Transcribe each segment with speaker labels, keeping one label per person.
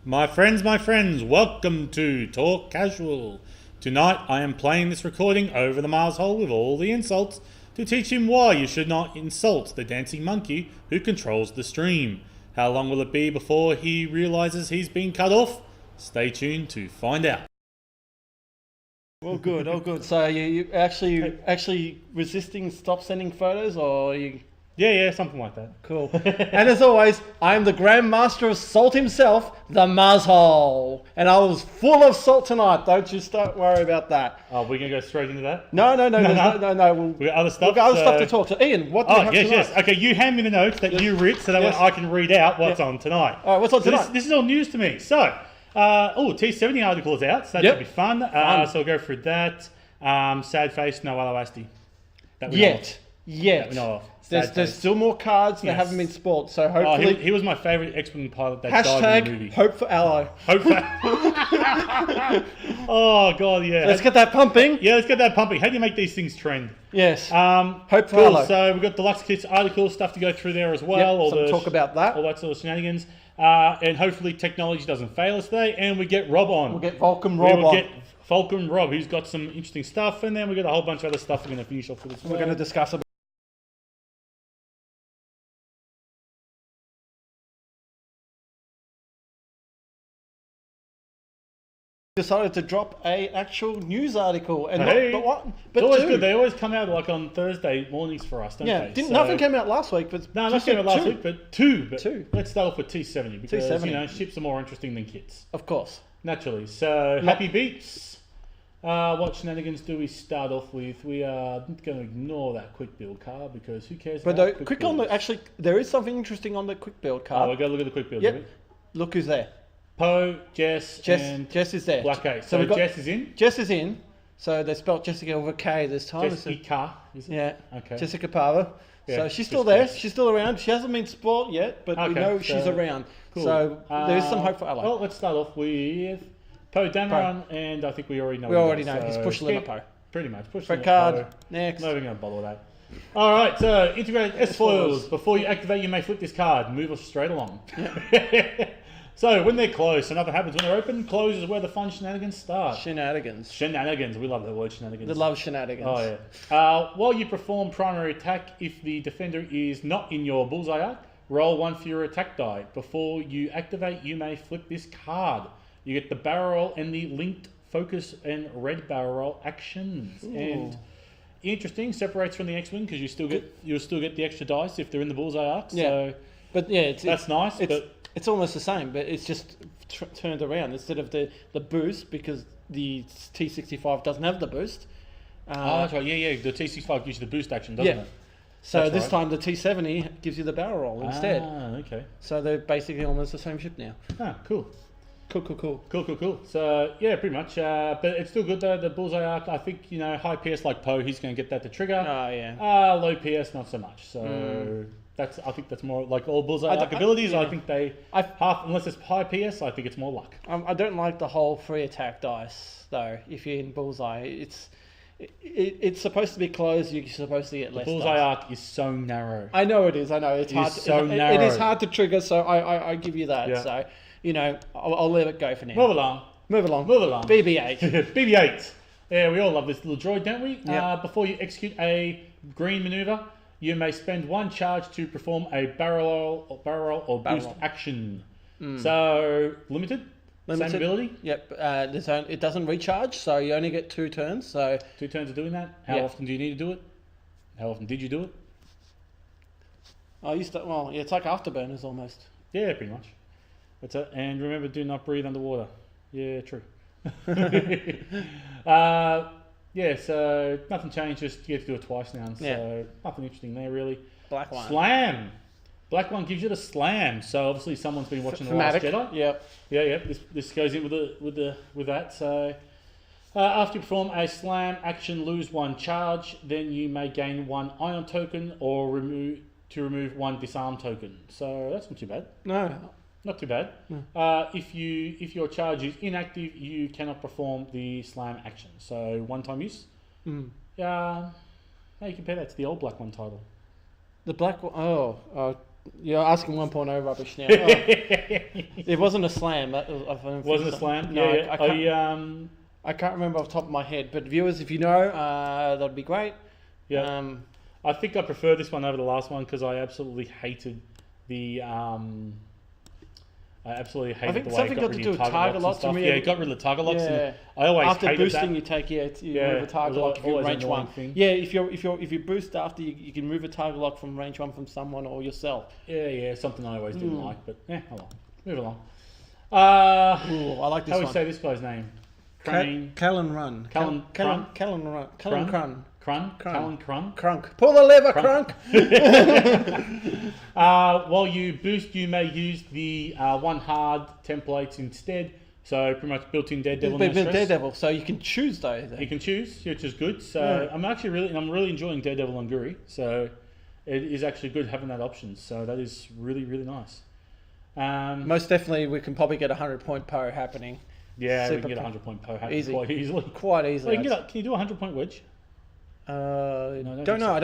Speaker 1: My friends, welcome to Talk Casual. Tonight I am playing this recording over the Mars hole with all the insults to teach him why you should not insult the dancing monkey who controls the stream. How long will it be before he realizes he's been cut off? Stay tuned to find out.
Speaker 2: All good, all good. So you actually resisting stop sending photos, or you?
Speaker 1: Yeah, something like that.
Speaker 2: Cool. And as always, I'm the Grand Master of Salt himself, the Muzzhole. And I was full of salt tonight. Don't you worry about that.
Speaker 1: Oh, we're going to go straight into that?
Speaker 2: No.
Speaker 1: No.
Speaker 2: We
Speaker 1: got other stuff?
Speaker 2: We've got other stuff to talk to. Ian, what do you have tonight?
Speaker 1: Yes. Okay, you hand me the notes that you writ so that way I can read out what's on tonight.
Speaker 2: All right, what's on tonight?
Speaker 1: This is all news to me. So, T70 article is out, so that should be fun. So I'll go through that. Sad face, no Alawasti.
Speaker 2: Yet.
Speaker 1: That we know of.
Speaker 2: There's still more cards that haven't been spoiled, so hopefully...
Speaker 1: he was my favourite X Wing pilot that died in the movie.
Speaker 2: Hope for Aloe.
Speaker 1: Hope for... Oh, God, yeah.
Speaker 2: Let's get that pumping.
Speaker 1: Yeah, let's get that pumping. How do you make these things trend?
Speaker 2: Yes.
Speaker 1: Hope for Aloe. So we've got Deluxe Kits article stuff to go through there as well.
Speaker 2: Yep, talk about that.
Speaker 1: All that sort of shenanigans. And hopefully technology doesn't fail us today, and we get Rob on.
Speaker 2: We'll get Vulcan Rob on.
Speaker 1: We'll get Vulcan Rob, who's got some interesting stuff, and then we've got a whole bunch of other stuff we're going to finish off with as well.
Speaker 2: We're going to discuss about. Decided to drop a actual news article, and
Speaker 1: it's always
Speaker 2: two.
Speaker 1: good. They always come out like on Thursday mornings for us, don't they?
Speaker 2: Nothing came out last week, but
Speaker 1: nothing came out last week, but two. Let's start off with T70 because
Speaker 2: T70.
Speaker 1: Ships are more interesting than kits,
Speaker 2: of course,
Speaker 1: naturally. So happy beats. What shenanigans do we start off with? We are going to ignore that quick build card because who cares?
Speaker 2: But quick on the there is something interesting on the quick build card.
Speaker 1: Oh, we go look at the quick build.
Speaker 2: Yep. Look who's there.
Speaker 1: Poe, Jess
Speaker 2: is there.
Speaker 1: Black A. So Jess is in?
Speaker 2: Jess is in. So they spelled Jessica with a K this time.
Speaker 1: Jessica, is it?
Speaker 2: Yeah.
Speaker 1: Okay.
Speaker 2: Jessica Parva.
Speaker 1: Yeah,
Speaker 2: so she's still there. She's still around. She hasn't been spoilt yet, but we know she's around.
Speaker 1: Cool.
Speaker 2: So there is some hope for Aloe.
Speaker 1: Well, let's start off with Poe Dameron, and I think we already know.
Speaker 2: We already know. He's push limit Poe.
Speaker 1: Pretty much. Push
Speaker 2: red
Speaker 1: limit
Speaker 2: card.
Speaker 1: Poe.
Speaker 2: Next.
Speaker 1: Not even going to bother with that. All right, so integrated S-foils. Before you activate, you may flip this card. Move us straight along. Yeah. So when they're closed, so nothing happens. When they're open, close is where the fun shenanigans start. Shenanigans. We love that word, shenanigans.
Speaker 2: We love shenanigans.
Speaker 1: Oh, yeah. While you perform primary attack, if the defender is not in your bullseye arc, roll one for your attack die. Before you activate, you may flip this card. You get the barrel roll and the linked focus and red barrel roll actions. Ooh. And interesting, separates from the X-Wing because you'll still get the extra dice if they're in the bullseye arc.
Speaker 2: Yeah.
Speaker 1: So
Speaker 2: but yeah,
Speaker 1: that's nice.
Speaker 2: It's almost the same, but it's just turned around. Instead of the boost, because the T65 doesn't have the boost.
Speaker 1: That's right. Yeah. The T65 gives you the boost action, doesn't it?
Speaker 2: So this time the T70 gives you the barrel roll instead.
Speaker 1: Okay.
Speaker 2: So they're basically almost the same ship now.
Speaker 1: Cool.
Speaker 2: Cool.
Speaker 1: So yeah, pretty much. But it's still good though. The bullseye arc, I think high PS like Poe, he's going to get that to trigger.
Speaker 2: Oh yeah.
Speaker 1: Low PS, not so much. So. I think that's more like all bullseye arc abilities. I think unless it's high PS, I think it's more luck.
Speaker 2: I don't like the whole free attack dice though. If you're in bullseye, it's supposed to be closed. You're supposed to get less.
Speaker 1: The bullseye arc is so narrow.
Speaker 2: I know it is. I know it's hard.
Speaker 1: Narrow.
Speaker 2: It is hard to trigger. So I give you that.
Speaker 1: Yeah.
Speaker 2: So I'll let it go for now.
Speaker 1: Move along.
Speaker 2: BB-8.
Speaker 1: BB-8. Yeah, we all love this little droid, don't we?
Speaker 2: Yep.
Speaker 1: Before you execute a green maneuver, you may spend one charge to perform a barrel roll or boost action. So limited. Same ability.
Speaker 2: Yep. It doesn't recharge, so you only get 2 turns. So
Speaker 1: 2 turns of doing that. How often do you need to do it? How often did you do it?
Speaker 2: It's like afterburners almost.
Speaker 1: Yeah, pretty much. That's it. And remember, do not breathe underwater. Yeah, true. So nothing changed, just you get to do it twice now. So nothing interesting there really.
Speaker 2: Black one.
Speaker 1: Slam. Black one gives you the slam. So obviously someone's been watching The Last Jedi.
Speaker 2: Yep.
Speaker 1: Yeah. This goes in with that. So after you perform a slam action, lose 1 charge, then you may gain 1 ion token or remove 1 disarm token. So that's not too bad.
Speaker 2: No.
Speaker 1: Not too bad. No. If your charge is inactive, you cannot perform the slam action. So one-time use. How you compare that to the old Black One title?
Speaker 2: The Black One. You're asking 1.0 rubbish now. Oh. It wasn't a slam.
Speaker 1: Wasn't a slam?
Speaker 2: No,
Speaker 1: Yeah.
Speaker 2: I can't remember off the top of my head. But viewers, if you know, that'd be great.
Speaker 1: Yeah. I think I prefer this one over the last one because I absolutely hated the. I absolutely hated
Speaker 2: think
Speaker 1: the way
Speaker 2: something
Speaker 1: it got
Speaker 2: got to
Speaker 1: rid
Speaker 2: do
Speaker 1: of
Speaker 2: with target locks.
Speaker 1: stuff. Yeah, it got rid of the target locks.
Speaker 2: Yeah.
Speaker 1: And I always
Speaker 2: After
Speaker 1: hated
Speaker 2: boosting,
Speaker 1: that.
Speaker 2: you take you
Speaker 1: Yeah,
Speaker 2: move a target
Speaker 1: it was
Speaker 2: lock if you
Speaker 1: always an
Speaker 2: range
Speaker 1: annoying
Speaker 2: one.
Speaker 1: thing.
Speaker 2: Yeah, if you boost after, you can move a target lock from range one from someone or yourself.
Speaker 1: Yeah, something I always didn't like, but yeah, hold on. Move along.
Speaker 2: Ooh, I like this
Speaker 1: How do
Speaker 2: one.
Speaker 1: we say this guy's name? Crane.
Speaker 2: Callan Run.
Speaker 1: Callan Crun.
Speaker 2: Callan Run. Callan Crun.
Speaker 1: Callan Crun.
Speaker 2: Crunk. Pull the lever, Crunk.
Speaker 1: While you boost, you may use the one hard templates instead. So pretty much built-in Daredevil. No stress.
Speaker 2: Daredevil, so you can choose though.
Speaker 1: You can choose, which is good. So
Speaker 2: Yeah.
Speaker 1: I'm really enjoying Daredevil and Guri. So it is actually good having that option. So that is really, really nice.
Speaker 2: Most definitely, we can probably get 100-point PO happening.
Speaker 1: Yeah, we
Speaker 2: Super
Speaker 1: can get a
Speaker 2: pro-
Speaker 1: 100-point PO happening
Speaker 2: Easy.
Speaker 1: quite easily.
Speaker 2: Quite
Speaker 1: Well,
Speaker 2: easily.
Speaker 1: you can you do a 100-point wedge?
Speaker 2: don't
Speaker 1: think
Speaker 2: know.
Speaker 1: so.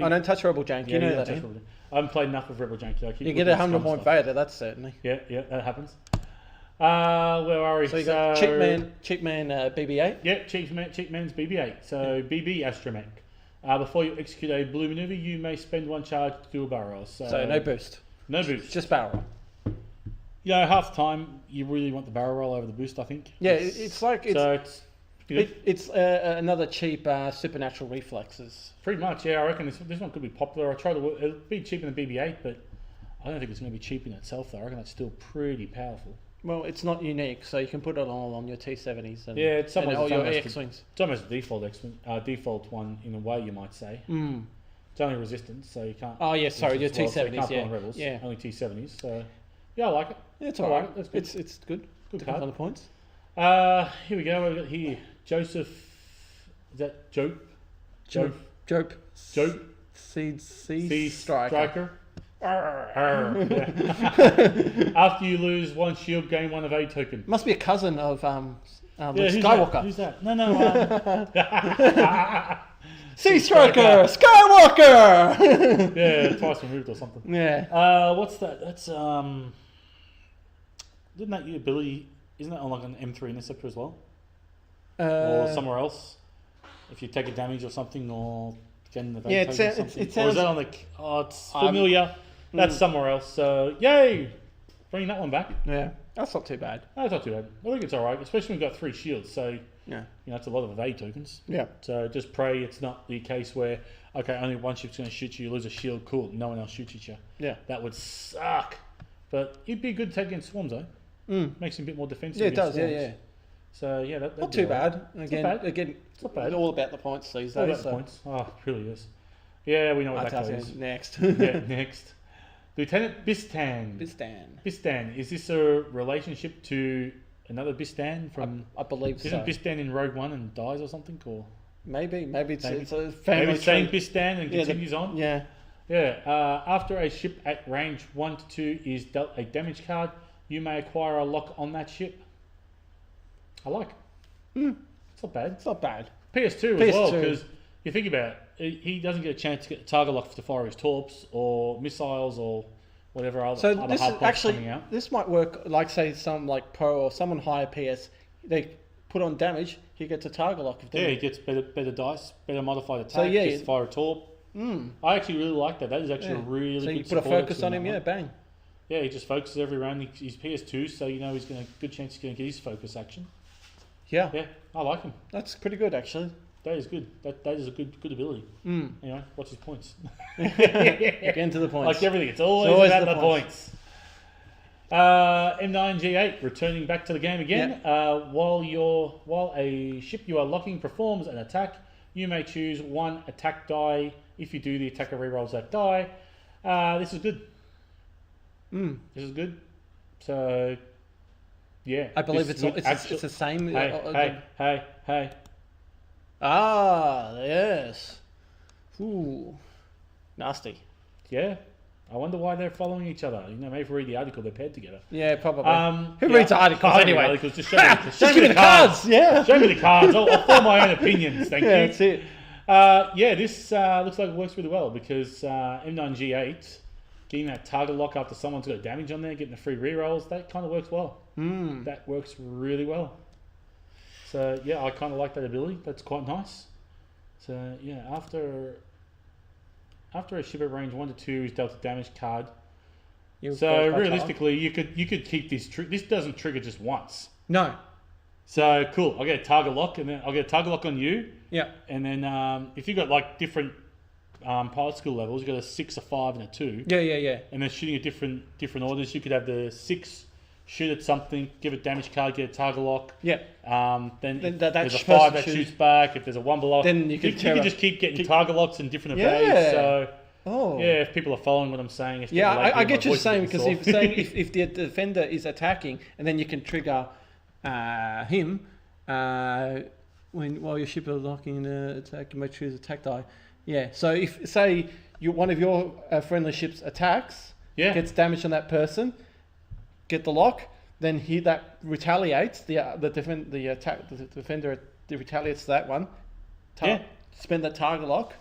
Speaker 2: I don't touch Rebel Jank.
Speaker 1: Yeah,
Speaker 2: you know
Speaker 1: don't
Speaker 2: that.
Speaker 1: touch
Speaker 2: eh?
Speaker 1: Rebel Jank. I haven't played enough of Rebel Jank.
Speaker 2: You get a 100-point Vader. That's certainly.
Speaker 1: Yeah, that happens. Where are we?
Speaker 2: So you got cheap man BB-8.
Speaker 1: Yeah, cheap man's BB-8. So BB Astromech. Before you execute a blue maneuver, you may spend one charge to do a barrel roll. So
Speaker 2: no boost.
Speaker 1: No boost.
Speaker 2: Just barrel roll.
Speaker 1: Yeah, half the time you really want the barrel roll over the boost. I think.
Speaker 2: Yeah, it's like it's
Speaker 1: good.
Speaker 2: it's another cheap supernatural reflexes.
Speaker 1: Pretty much. Yeah, I reckon this one could be popular. I try to. It'll be cheaper than BB-8, but I don't think it's going to be cheap in itself. Though I reckon that's still pretty powerful.
Speaker 2: Well, it's not unique, so you can put it all on your T70s and,
Speaker 1: Yeah, it's
Speaker 2: and all your
Speaker 1: almost
Speaker 2: X-Wings.
Speaker 1: It's almost a default one in a way, you might say.
Speaker 2: Mm.
Speaker 1: It's only resistance, so you can't.
Speaker 2: Oh yeah, sorry, your
Speaker 1: resistance
Speaker 2: T70s.
Speaker 1: so you can't put
Speaker 2: Yeah,
Speaker 1: on rebels.
Speaker 2: yeah.
Speaker 1: Only T70s. So yeah, I like it.
Speaker 2: Yeah, it's
Speaker 1: I
Speaker 2: alright.
Speaker 1: like it. That's good.
Speaker 2: It's good.
Speaker 1: Good
Speaker 2: Depends
Speaker 1: card.
Speaker 2: on the points.
Speaker 1: Here we go. We've got here Joseph. Is that Jope?
Speaker 2: Jope.
Speaker 1: Jope.
Speaker 2: Seed
Speaker 1: Sea
Speaker 2: Striker.
Speaker 1: Yeah. After you lose one shield, gain one of a token.
Speaker 2: Must be a cousin of Luke
Speaker 1: Who's
Speaker 2: Skywalker.
Speaker 1: That? Who's that? No.
Speaker 2: Sea Striker, Skywalker.
Speaker 1: Yeah, twice removed or something.
Speaker 2: Yeah.
Speaker 1: What's that? That's Didn't that your ability? Isn't that on like an M3 interceptor as well, or somewhere else? If you take a damage or something, or get an evade token or something.
Speaker 2: it
Speaker 1: Or is
Speaker 2: sounds.
Speaker 1: that on the? Oh, it's familiar. That's somewhere else. So yay, bringing that one back.
Speaker 2: Yeah, that's not too bad.
Speaker 1: That's not too bad. I think it's all right, especially when you've got 3 shields. So
Speaker 2: Yeah.
Speaker 1: that's a lot of evade tokens.
Speaker 2: Yeah.
Speaker 1: So just pray it's not the case where, okay, only one ship's going to shoot you, you lose a shield, cool, no one else shoots at you.
Speaker 2: Yeah.
Speaker 1: That would suck. But it'd be good to take against swarms though. Makes him a bit more defensive.
Speaker 2: Yeah, it
Speaker 1: against
Speaker 2: does.
Speaker 1: swarms.
Speaker 2: Yeah.
Speaker 1: So yeah, that'd
Speaker 2: Not
Speaker 1: be
Speaker 2: too
Speaker 1: all right.
Speaker 2: bad. Again,
Speaker 1: It's not bad.
Speaker 2: all about the points these
Speaker 1: All
Speaker 2: days.
Speaker 1: about the points. Oh, it really is. Yeah, we know what that
Speaker 2: That's
Speaker 1: goes.
Speaker 2: next.
Speaker 1: Yeah, next. Lieutenant Bistan.
Speaker 2: Bistan.
Speaker 1: Is this a relationship to another Bistan from?
Speaker 2: I believe
Speaker 1: Isn't
Speaker 2: so.
Speaker 1: Bistan in Rogue One and dies or something? Or
Speaker 2: Maybe it's a
Speaker 1: maybe
Speaker 2: family
Speaker 1: same
Speaker 2: tree.
Speaker 1: Bistan and continues on?
Speaker 2: Yeah.
Speaker 1: Yeah. After a ship at range 1 to 2 is dealt a damage card, you may acquire a lock on that ship. I like it. It's not bad.
Speaker 2: It's not bad.
Speaker 1: PS2 as well,
Speaker 2: PS2.
Speaker 1: because you think about it, he doesn't get a chance to get the target lock to fire his torps or missiles or whatever other,
Speaker 2: So
Speaker 1: other
Speaker 2: this
Speaker 1: hard
Speaker 2: is
Speaker 1: points
Speaker 2: actually
Speaker 1: coming out.
Speaker 2: this might work. Like say some like Pro or someone higher PS, they put on damage. He gets a target lock.
Speaker 1: Yeah, he gets better dice, better modified attack,
Speaker 2: So, yeah,
Speaker 1: gets to fire a torp. I actually really like that. That is actually a really
Speaker 2: So
Speaker 1: good
Speaker 2: you put a
Speaker 1: support
Speaker 2: focus
Speaker 1: action
Speaker 2: on him.
Speaker 1: that
Speaker 2: Yeah,
Speaker 1: one.
Speaker 2: bang.
Speaker 1: Yeah, he just focuses every round. He's PS2, so you know he's going to good chance he's going to get his focus action.
Speaker 2: Yeah,
Speaker 1: Yeah, I like him.
Speaker 2: that's pretty good actually.
Speaker 1: That is good. That is a good ability. Anyway, what's his points?
Speaker 2: Again to the points.
Speaker 1: Like everything, it's always about the points. M9G8 returning back to the game again. While a ship you are locking performs an attack, you may choose one attack die. If you do, the attacker rerolls that die. This is good. This is good. So, yeah.
Speaker 2: I believe
Speaker 1: this
Speaker 2: it's
Speaker 1: is good.
Speaker 2: it's the same.
Speaker 1: Hey.
Speaker 2: Ah, yes. Ooh, nasty.
Speaker 1: Yeah. I wonder why they're following each other. You know, maybe if we read the article, they're paired together.
Speaker 2: Yeah, probably. Who
Speaker 1: Yeah,
Speaker 2: reads articles
Speaker 1: I don't read
Speaker 2: anyway?
Speaker 1: articles, just
Speaker 2: Just
Speaker 1: show
Speaker 2: give
Speaker 1: me
Speaker 2: me the cards. Yeah.
Speaker 1: Show me the cards. I'll form my own opinions. Thank
Speaker 2: Yeah,
Speaker 1: you.
Speaker 2: that's it.
Speaker 1: Yeah, this looks like it works really well because M9G8 getting that target lock after someone's got damage on there, getting the free rerolls, that kind of works well. That works really well. So yeah, I kind of like that ability. That's quite nice. So yeah, after a ship at range 1 to 2 is dealt a damage card. So realistically, you could keep this. This doesn't trigger just once.
Speaker 2: No.
Speaker 1: So cool. I'll get a target lock, and then I'll get a target lock on you.
Speaker 2: Yeah.
Speaker 1: And then if you've got like different pilot skill levels, you've got a 6, a 5, and a 2.
Speaker 2: Yeah.
Speaker 1: And then shooting at different orders, you could have the 6 shoot at something, give it damage card, get a target lock.
Speaker 2: Yeah.
Speaker 1: Then
Speaker 2: that
Speaker 1: there's a 5 that shoots back. If there's a 1 below,
Speaker 2: then you can
Speaker 1: just keep getting target locks in different evades. So yeah, if people are following what I'm saying.
Speaker 2: Yeah, I get you saying, because if saying if the defender is attacking, and then you can trigger him while your ship is locking the attack, you may choose attack die. Yeah. So if say one of your friendly ships attacks, gets damage on that person, get the lock, then that retaliates. The defender retaliates to that one. Spend that target lock,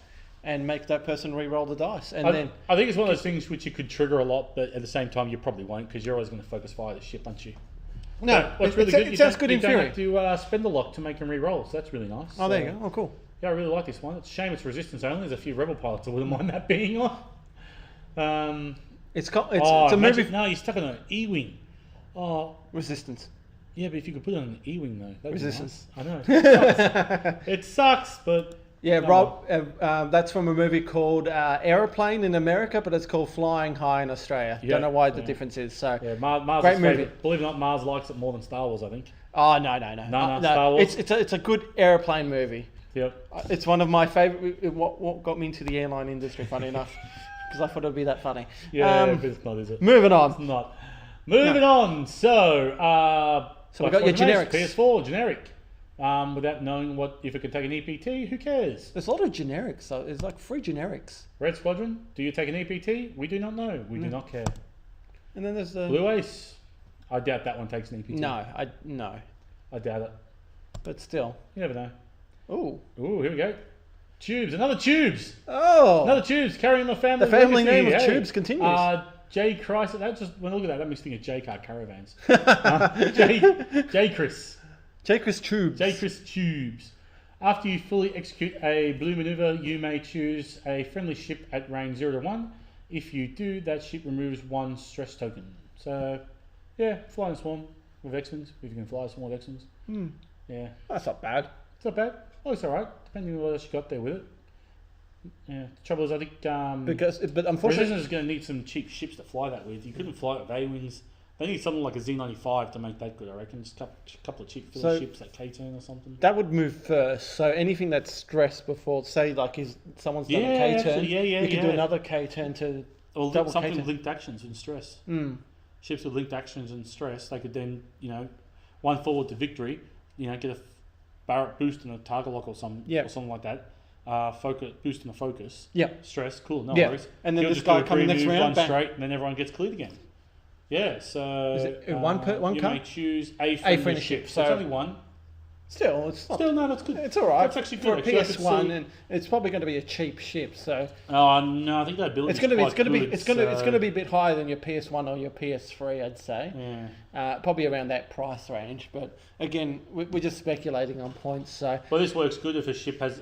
Speaker 2: and make that person re-roll the dice. And then
Speaker 1: I think it's one of those things which you could trigger a lot, but at the same time you probably won't, because you're always going to focus fire the ship, aren't you?
Speaker 2: No,
Speaker 1: what's really good,
Speaker 2: it sounds good in theory.
Speaker 1: You don't have to spend the lock to make him re-roll, so that's really nice.
Speaker 2: Oh, there you go. Oh, cool.
Speaker 1: Yeah, I really like this one. It's a shame it's resistance only. There's a few rebel pilots I wouldn't mind that being on.
Speaker 2: It's a movie.
Speaker 1: No, you're stuck on an E-wing. Oh,
Speaker 2: resistance.
Speaker 1: Yeah, but if you could put it on an E-wing though, that'd
Speaker 2: resistance.
Speaker 1: Be nice. I know. It sucks, but.
Speaker 2: Yeah, Rob, that's from a movie called Aeroplane in America, but it's called Flying High in Australia.
Speaker 1: Yeah,
Speaker 2: Don't know why the difference is. So
Speaker 1: Mars
Speaker 2: great
Speaker 1: is
Speaker 2: movie.
Speaker 1: Favorite. Believe it or not, Mars likes it more than Star Wars, I think.
Speaker 2: Oh no,
Speaker 1: Star Wars.
Speaker 2: It's a good aeroplane movie.
Speaker 1: Yep.
Speaker 2: It's one of my favorite. What got me into the airline industry? Funny enough, because I thought it'd be that funny.
Speaker 1: Yeah, but it's not, is it?
Speaker 2: Moving on.
Speaker 1: It's not. Moving on. So
Speaker 2: we got your generics.
Speaker 1: PS4 generic. Without knowing if it can take an EPT, who cares?
Speaker 2: There's a lot of generics, so it's like free generics.
Speaker 1: Red Squadron, do you take an EPT? We do not know. We do not care.
Speaker 2: And then there's the
Speaker 1: Blue Ace. I doubt that one takes an EPT.
Speaker 2: No.
Speaker 1: I doubt it.
Speaker 2: But still,
Speaker 1: you never know.
Speaker 2: Ooh,
Speaker 1: here we go. Tubes, another Tubes.
Speaker 2: Oh,
Speaker 1: another Tubes carrying the family.
Speaker 2: The family name of
Speaker 1: hey.
Speaker 2: Tubes continues.
Speaker 1: J. Christ. That just when I look at that makes me think of J Car Caravans. J. Chris.
Speaker 2: J-Chris Tubes.
Speaker 1: J-Chris Tubes. After you fully execute a blue maneuver, you may choose a friendly ship at range 0 to 1. If you do, that ship removes 1 stress token. So, yeah, fly and swarm with X-Wings, if you can fly a swarm with X-Wings. Yeah.
Speaker 2: That's not bad.
Speaker 1: It's not bad. Oh, it's alright, depending on what else you got there with it. Yeah, the trouble is, I think...
Speaker 2: but unfortunately...
Speaker 1: Resistance is going to need some cheap ships to fly that with. You couldn't fly it with A-Wings. They need something like a Z95 to make that good, I reckon. Just a couple of cheap filler ships like K-turn or something.
Speaker 2: That would move first. So anything that's stressed before, say like someone's done a K-turn, you can do another K-turn to double
Speaker 1: something
Speaker 2: K-turn.
Speaker 1: with linked actions and stress. Ships with linked actions and stress, they could then, one forward to victory, get a Barrett boost and a target lock or something like that. Boost and a focus.
Speaker 2: Yeah.
Speaker 1: Stress, cool, no worries.
Speaker 2: And then this guy coming next round,
Speaker 1: one straight, and then everyone gets cleared again. Yeah, so
Speaker 2: is it one
Speaker 1: you
Speaker 2: car?
Speaker 1: may choose a friendly ship. So it's only one.
Speaker 2: Still, it's not,
Speaker 1: no, that's good.
Speaker 2: It's all right.
Speaker 1: That's actually good.
Speaker 2: For a PS1, and it's probably going to be a cheap ship. So.
Speaker 1: Oh no, I think that ability. It's going
Speaker 2: to be a bit higher than your PS1 or your PS3, I'd say.
Speaker 1: Yeah.
Speaker 2: Probably around that price range, but again, we're just speculating on points. So.
Speaker 1: Well, this works good if a ship has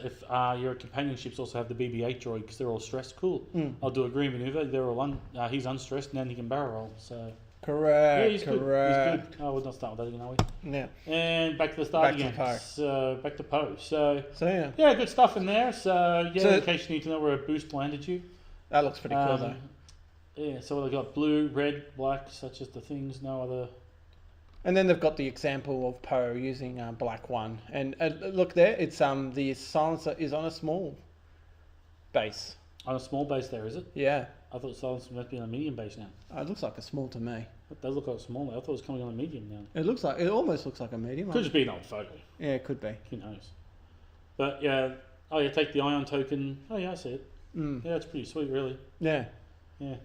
Speaker 1: your companion ships also have the BB-8 droid because they're all stressed. Cool. I'll do a green maneuver. They're all he's unstressed, and then he can barrel roll. So.
Speaker 2: Correct.
Speaker 1: Yeah, he's good. Oh, we'll not start with that again, are we?
Speaker 2: Yeah.
Speaker 1: And back to the start again. So back to Poe. So
Speaker 2: yeah.
Speaker 1: Yeah, good stuff in there. So in case you need to know where a boost landed you.
Speaker 2: That looks pretty cool though.
Speaker 1: Yeah. So they've got blue, red, black, such as the things. No other.
Speaker 2: And then they've got the example of Poe using black one. And look there, it's the silencer is on a small base.
Speaker 1: On a small base, there is it?
Speaker 2: Yeah.
Speaker 1: I thought silencer must be on a medium base now.
Speaker 2: It looks like a small to me.
Speaker 1: It does look like a small. I thought it was coming on a medium now.
Speaker 2: It almost looks like a medium.
Speaker 1: Could just be an old photo.
Speaker 2: Yeah, it could be.
Speaker 1: Who knows? But yeah. Oh, you take the ion token. Oh yeah, I see it. Yeah, it's pretty sweet, really.
Speaker 2: Yeah.
Speaker 1: Yeah.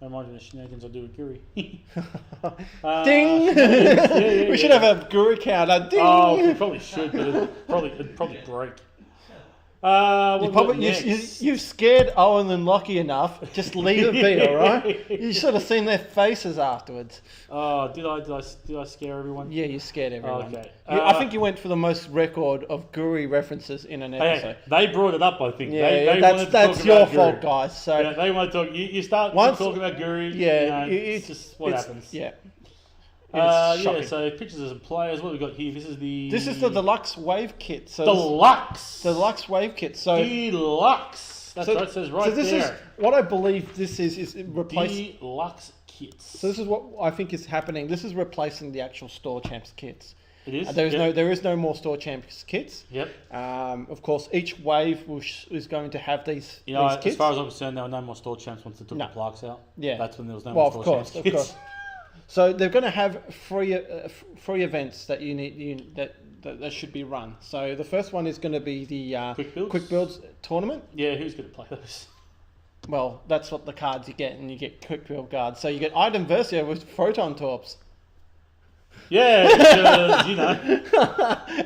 Speaker 1: That reminds me of the shenanigans I do with Guri.
Speaker 2: Ding! We should have a Guri counter. Ding!
Speaker 1: Oh, we probably should, but it'd probably break.
Speaker 2: You've scared Owen and Lockie enough. Just leave it be, all right? You should have seen their faces afterwards.
Speaker 1: Oh, did I scare everyone?
Speaker 2: Yeah, you scared everyone.
Speaker 1: Okay.
Speaker 2: I think you went for the most record of Guri references in an episode.
Speaker 1: Hey, they brought it up, I think.
Speaker 2: Yeah, that's your fault, guys. So
Speaker 1: yeah, they want to talk. You start talking about Guri.
Speaker 2: Yeah,
Speaker 1: it's just what happens.
Speaker 2: Yeah.
Speaker 1: So pictures of some players. What have we got here? This is the
Speaker 2: deluxe wave kit. So
Speaker 1: deluxe
Speaker 2: wave kit. So
Speaker 1: deluxe. That's right. It says right there.
Speaker 2: Is what I believe this is replacing
Speaker 1: deluxe kits.
Speaker 2: So this is what I think is happening. This is replacing the actual store champs kits.
Speaker 1: It is.
Speaker 2: There is no more store champs kits.
Speaker 1: Yep.
Speaker 2: Of course, each wave is going to have these.
Speaker 1: These kits.
Speaker 2: As
Speaker 1: far as I'm concerned, there were no more store champs once they took the plaques out.
Speaker 2: Yeah.
Speaker 1: That's when there was no more store champs kits. Of course.
Speaker 2: So they're going to have free events that you need that should be run. So the first one is going to be the quick builds tournament.
Speaker 1: Yeah, who's going to play those?
Speaker 2: Well, that's what the cards you get, and you get quick build cards. So you get Item Versio with Photon Torps.
Speaker 1: Yeah, because,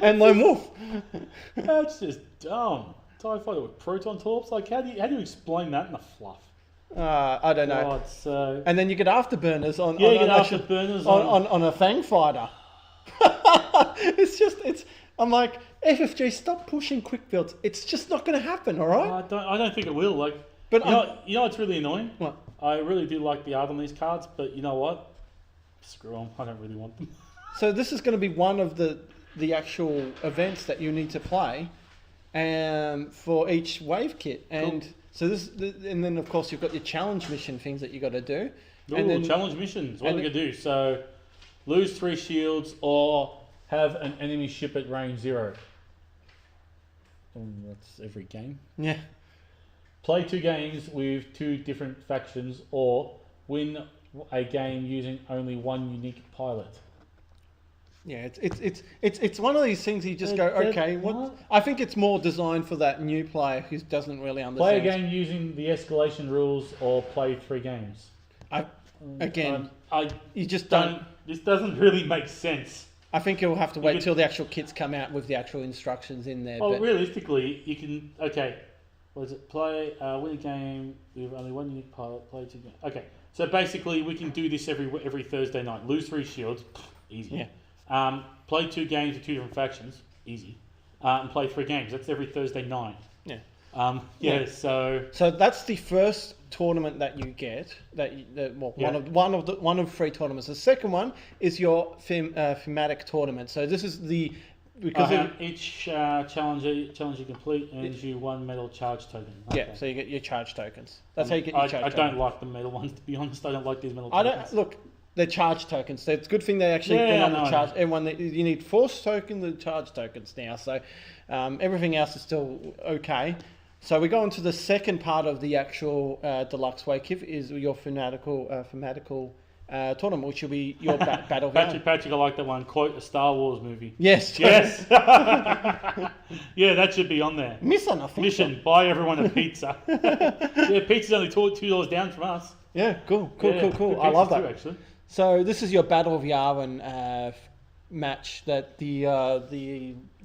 Speaker 2: and Lone Wolf.
Speaker 1: That's just dumb. TIE Fighter with Proton Torps. Like, how do you explain that in the fluff?
Speaker 2: I don't know.
Speaker 1: God,
Speaker 2: and then you get afterburners on.
Speaker 1: Yeah, you get afterburners
Speaker 2: on a Fang Fighter. I'm like, FFG, stop pushing quick builds. It's just not going to happen, all right?
Speaker 1: I don't think it will. Like, but you know what's really annoying?
Speaker 2: What?
Speaker 1: I really do like the art on these cards, but you know what? Screw them. I don't really want them.
Speaker 2: So this is going to be one of the actual events that you need to play, for each wave kit, and. Cool. So and then of course you've got your challenge mission things that you got to do.
Speaker 1: And then challenge missions. What are we gonna do? So, lose 3 shields or have an enemy ship at range 0. That's every game.
Speaker 2: Yeah.
Speaker 1: Play 2 games with 2 different factions, or win a game using only 1 unique pilot.
Speaker 2: Yeah, it's one of these things you just go, okay, what? I think it's more designed for that new player who doesn't really understand.
Speaker 1: Play a game using the escalation rules or play 3 games.
Speaker 2: You just don't.
Speaker 1: This doesn't really make sense.
Speaker 2: I think you'll have to wait till the actual kits come out with the actual instructions in there.
Speaker 1: Oh, realistically, you can. Okay, what is it? Play win a game with only 1 unique pilot. Play 2 games. Okay, so basically we can do this every Thursday night. Lose 3 shields, easy.
Speaker 2: Yeah.
Speaker 1: Play 2 games with 2 different factions, easy, and play 3 games. That's every Thursday night.
Speaker 2: Yeah.
Speaker 1: So
Speaker 2: that's the first tournament that you get. One of 3 tournaments. The second one is your thematic tournament. So this is
Speaker 1: each challenge you complete earns you 1 metal charge token. Okay.
Speaker 2: Yeah, so you get your charge tokens. That's how you get your charge tokens.
Speaker 1: I don't like the metal ones, to be honest. I don't like these metal tokens.
Speaker 2: They're charge tokens. So it's a good thing they actually the charge. Everyone, you need force tokens and charge tokens now. So everything else is still okay. So we go on to the second part of the actual deluxe wave kit is your fanatical tournament, which will be your battle.
Speaker 1: Patrick, I like that one. Quote a Star Wars movie.
Speaker 2: Yes.
Speaker 1: Yes. Yeah, that should be on there. Mission: buy everyone a pizza. Yeah, pizza's only $2 down from us.
Speaker 2: Yeah, cool. I love that.
Speaker 1: Too, actually.
Speaker 2: So this is your Battle of Yavin match that the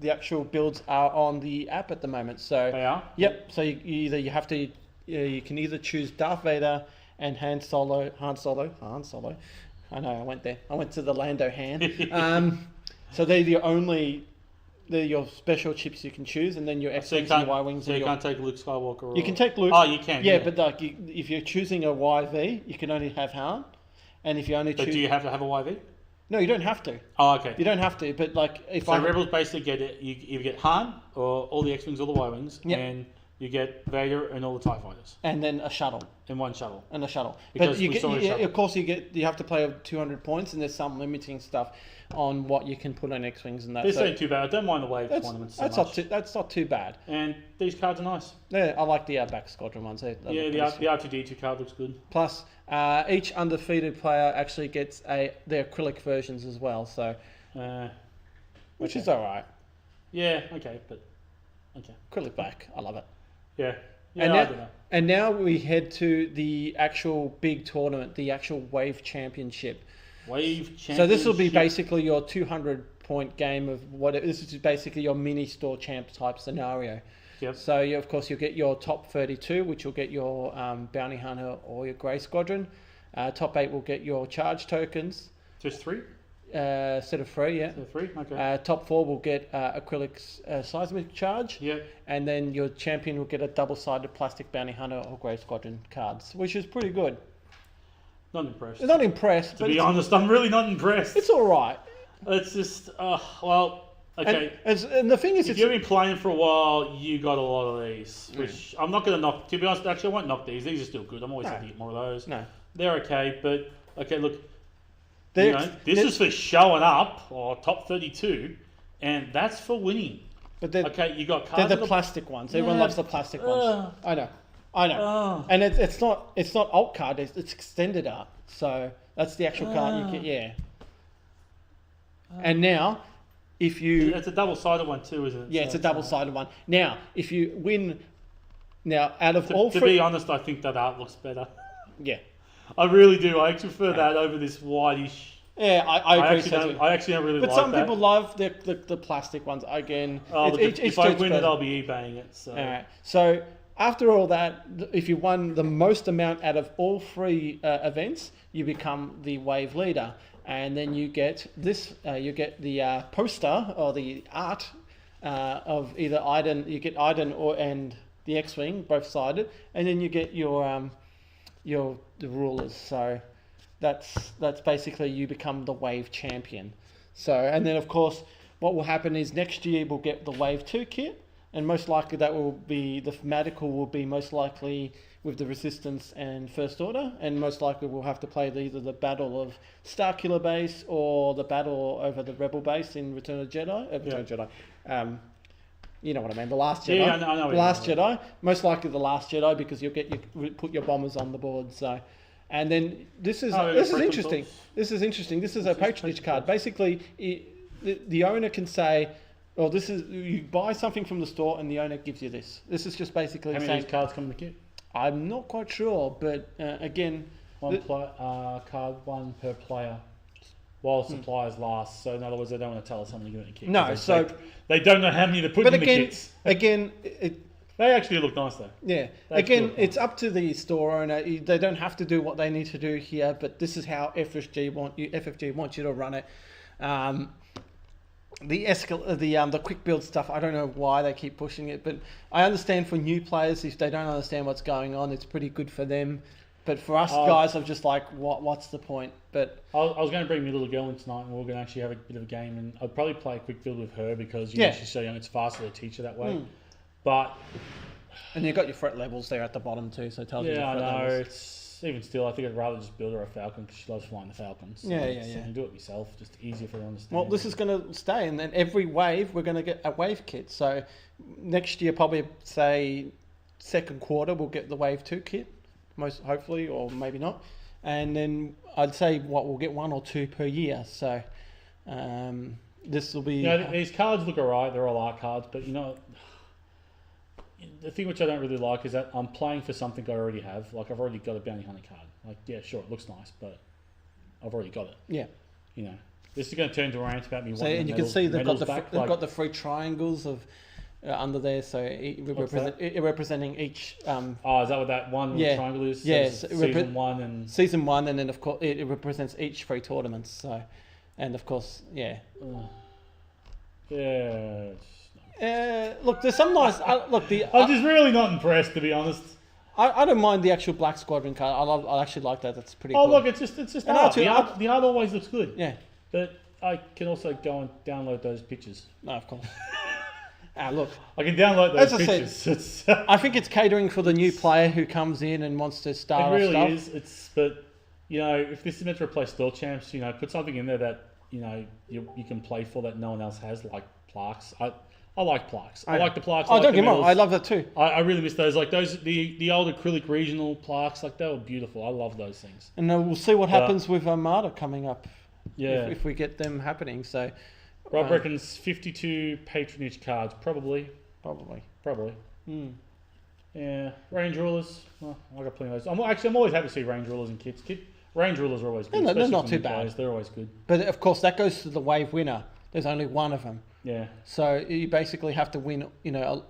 Speaker 2: actual builds are on the app at the moment. So
Speaker 1: they are.
Speaker 2: Yep. So you can either choose Darth Vader and Han Solo. I know I went there. I went to the Lando Han. So they're your special chips you can choose, and then your X Wings and Y Wings.
Speaker 1: So you can't take Luke Skywalker.
Speaker 2: You can take Luke.
Speaker 1: Oh, you can.
Speaker 2: Yeah, but if you're choosing a YV, you can only have Han. And if you only choose...
Speaker 1: But do you have to have a YV?
Speaker 2: No, you don't have to.
Speaker 1: Oh, okay.
Speaker 2: You don't have to, but
Speaker 1: Rebels basically get it. You get Han, or all the X-Wings, all the Y-Wings, and you get Vader and all the TIE Fighters.
Speaker 2: And then a shuttle.
Speaker 1: And 1 shuttle.
Speaker 2: And a shuttle.
Speaker 1: Because
Speaker 2: but of course you have to play 200 points, and there's some limiting stuff on what you can put on X-Wings and that.
Speaker 1: This ain't too bad. I don't mind the wave tournaments so much.
Speaker 2: That's not too bad.
Speaker 1: And these cards are nice.
Speaker 2: Yeah, I like the Outback Squadron ones. The
Speaker 1: R2-D2 card looks good.
Speaker 2: Plus, each undefeated player actually gets the acrylic versions as well, so which is all right.
Speaker 1: Yeah, okay, but okay.
Speaker 2: Acrylic black, I love it.
Speaker 1: Yeah.
Speaker 2: And now we head to the actual big tournament, the actual Wave Championship. So this will be basically your 200-point game of this is basically your mini store champ type scenario.
Speaker 1: Yep.
Speaker 2: So of course you'll get your top 32, which will get your bounty hunter or your grey squadron. Top 8 will get your charge tokens.
Speaker 1: Just 3?
Speaker 2: Set of 3, yeah.
Speaker 1: Set of 3, okay.
Speaker 2: Top 4 will get acrylic seismic charge.
Speaker 1: Yeah.
Speaker 2: And then your champion will get a double-sided plastic bounty hunter or grey squadron cards, which is pretty good.
Speaker 1: Not impressed.
Speaker 2: Not impressed.
Speaker 1: To be honest, I'm really not impressed.
Speaker 2: It's all right.
Speaker 1: It's just, well, okay.
Speaker 2: And the thing is,
Speaker 1: if you've been playing for a while, you got a lot of these, which I'm not going to knock. To be honest, actually, I won't knock these. These are still good. I'm always happy to get more of those.
Speaker 2: No.
Speaker 1: They're okay, but, okay, look. This is for showing up, or top 32, and that's for winning.
Speaker 2: But okay,
Speaker 1: you got cards.
Speaker 2: They're the plastic ones. Everyone loves the plastic ones. I know. And it's not alt card. It's extended art. So that's the actual card you get. Yeah. And now, if you...
Speaker 1: It's a double-sided one too, isn't it?
Speaker 2: Yeah, it's a double-sided one. Now, if you win... Now, out of all
Speaker 1: three... To be honest, I think that art looks better.
Speaker 2: Yeah.
Speaker 1: I really do. I actually prefer that over this whitish...
Speaker 2: Yeah, I agree.
Speaker 1: I actually don't really like that.
Speaker 2: But some people love the plastic ones. Again,
Speaker 1: if I win it, I'll be eBaying it. So.
Speaker 2: All right. So after all that, if you won the most amount out of all 3 events, you become the wave leader. And then you get this. You get the poster or the art of either Iden. You get Iden and the X Wing, both sided, and then you get the rulers. So that's basically you become the wave champion. So and then of course what will happen is next year we'll get the wave 2 kit, and most likely that will be the thematical will be most likely with the Resistance and First Order, and most likely we'll have to play either the Battle of Starkiller Base or the battle over the Rebel Base in Return of Jedi. You know what I mean, the Last Jedi.
Speaker 1: Yeah, I know
Speaker 2: the Last Jedi. Most likely the Last Jedi, because you'll put your bombers on the board. So, and then this is interesting. This is interesting. This is a patronage card. Basically, the owner can say, "Well, this is you buy something from the store, and the owner gives you this." This is just basically
Speaker 1: how many of these cards come in the kit?
Speaker 2: I'm not quite sure, but again...
Speaker 1: card, 1 per player, while supplies last. So in other words, they don't want to tell us how many to get in the kit.
Speaker 2: No, so...
Speaker 1: They don't know how many to put in the kits.
Speaker 2: Again...
Speaker 1: They actually look nice though.
Speaker 2: Yeah. Again, it's up to the store owner. They don't have to do what they need to do here, but this is how FFG wants you to run it. The quick build stuff, I don't know why they keep pushing it, but I understand for new players, if they don't understand what's going on, it's pretty good for them. But for us guys, I'm just like, what's the point? But
Speaker 1: I was going to bring my little girl in tonight, and we're going to actually have a bit of a game, and I'd probably play a quick build with her because she's so young, it's faster to teach her that way. But
Speaker 2: and you've got your threat levels there at the bottom too, so it tells you your threat levels.
Speaker 1: It's even still, I think I'd rather just build her a Falcon because she loves flying the Falcons. So I can do it myself, just easier for her to understand.
Speaker 2: Well, this is going to stay, and then every wave we're going to get a wave kit. So next year, probably say second quarter, we'll get the wave 2 kit, most hopefully, or maybe not. And then I'd say we'll get 1 or 2 per year. So this will be.
Speaker 1: These cards look alright. They're all art cards, but the thing which I don't really like is that I'm playing for something I already have. Like, I've already got a bounty hunter card. Like, yeah, sure, it looks nice, but I've already got it.
Speaker 2: Yeah.
Speaker 1: This is going to turn into a rant about me.
Speaker 2: And you can see they've got the 3 triangles of under there, so representing each.
Speaker 1: Is that what that one triangle is?
Speaker 2: Yes.
Speaker 1: So season 1 and.
Speaker 2: Season 1, and then of course it represents each 3 tournaments. So, and of course, yeah.
Speaker 1: Yeah.
Speaker 2: Look, there's some nice. I'm
Speaker 1: just really not impressed, to be honest.
Speaker 2: I don't mind the actual Black Squadron card. I actually like that. That's pretty cool.
Speaker 1: Look, it's just art. The art always looks good.
Speaker 2: Yeah.
Speaker 1: But I can also go and download those pictures.
Speaker 2: No, of course. Look.
Speaker 1: I can download those pictures.
Speaker 2: I think it's catering for the new player who comes in and wants to start
Speaker 1: off stuff. It
Speaker 2: really
Speaker 1: is. But, if this is meant to replace store champs, put something in there that, you can play for that no one else has, like plaques. I like plaques. I like the plaques.
Speaker 2: Don't get me wrong. I love that too.
Speaker 1: I really miss those. Like the old acrylic regional plaques. Like, they were beautiful. I love those things.
Speaker 2: And we'll see what happens with Armada coming up.
Speaker 1: Yeah.
Speaker 2: If we get them happening. So,
Speaker 1: Rob reckons 52 patronage cards. Probably. Yeah. Range rulers. Well, I got plenty of those. I'm always happy to see range rulers in kits. Range rulers are always good.
Speaker 2: No, they're not too bad.
Speaker 1: They're always good.
Speaker 2: But of course, that goes to the wave winner. There's only one of them.
Speaker 1: Yeah.
Speaker 2: So you basically have to win,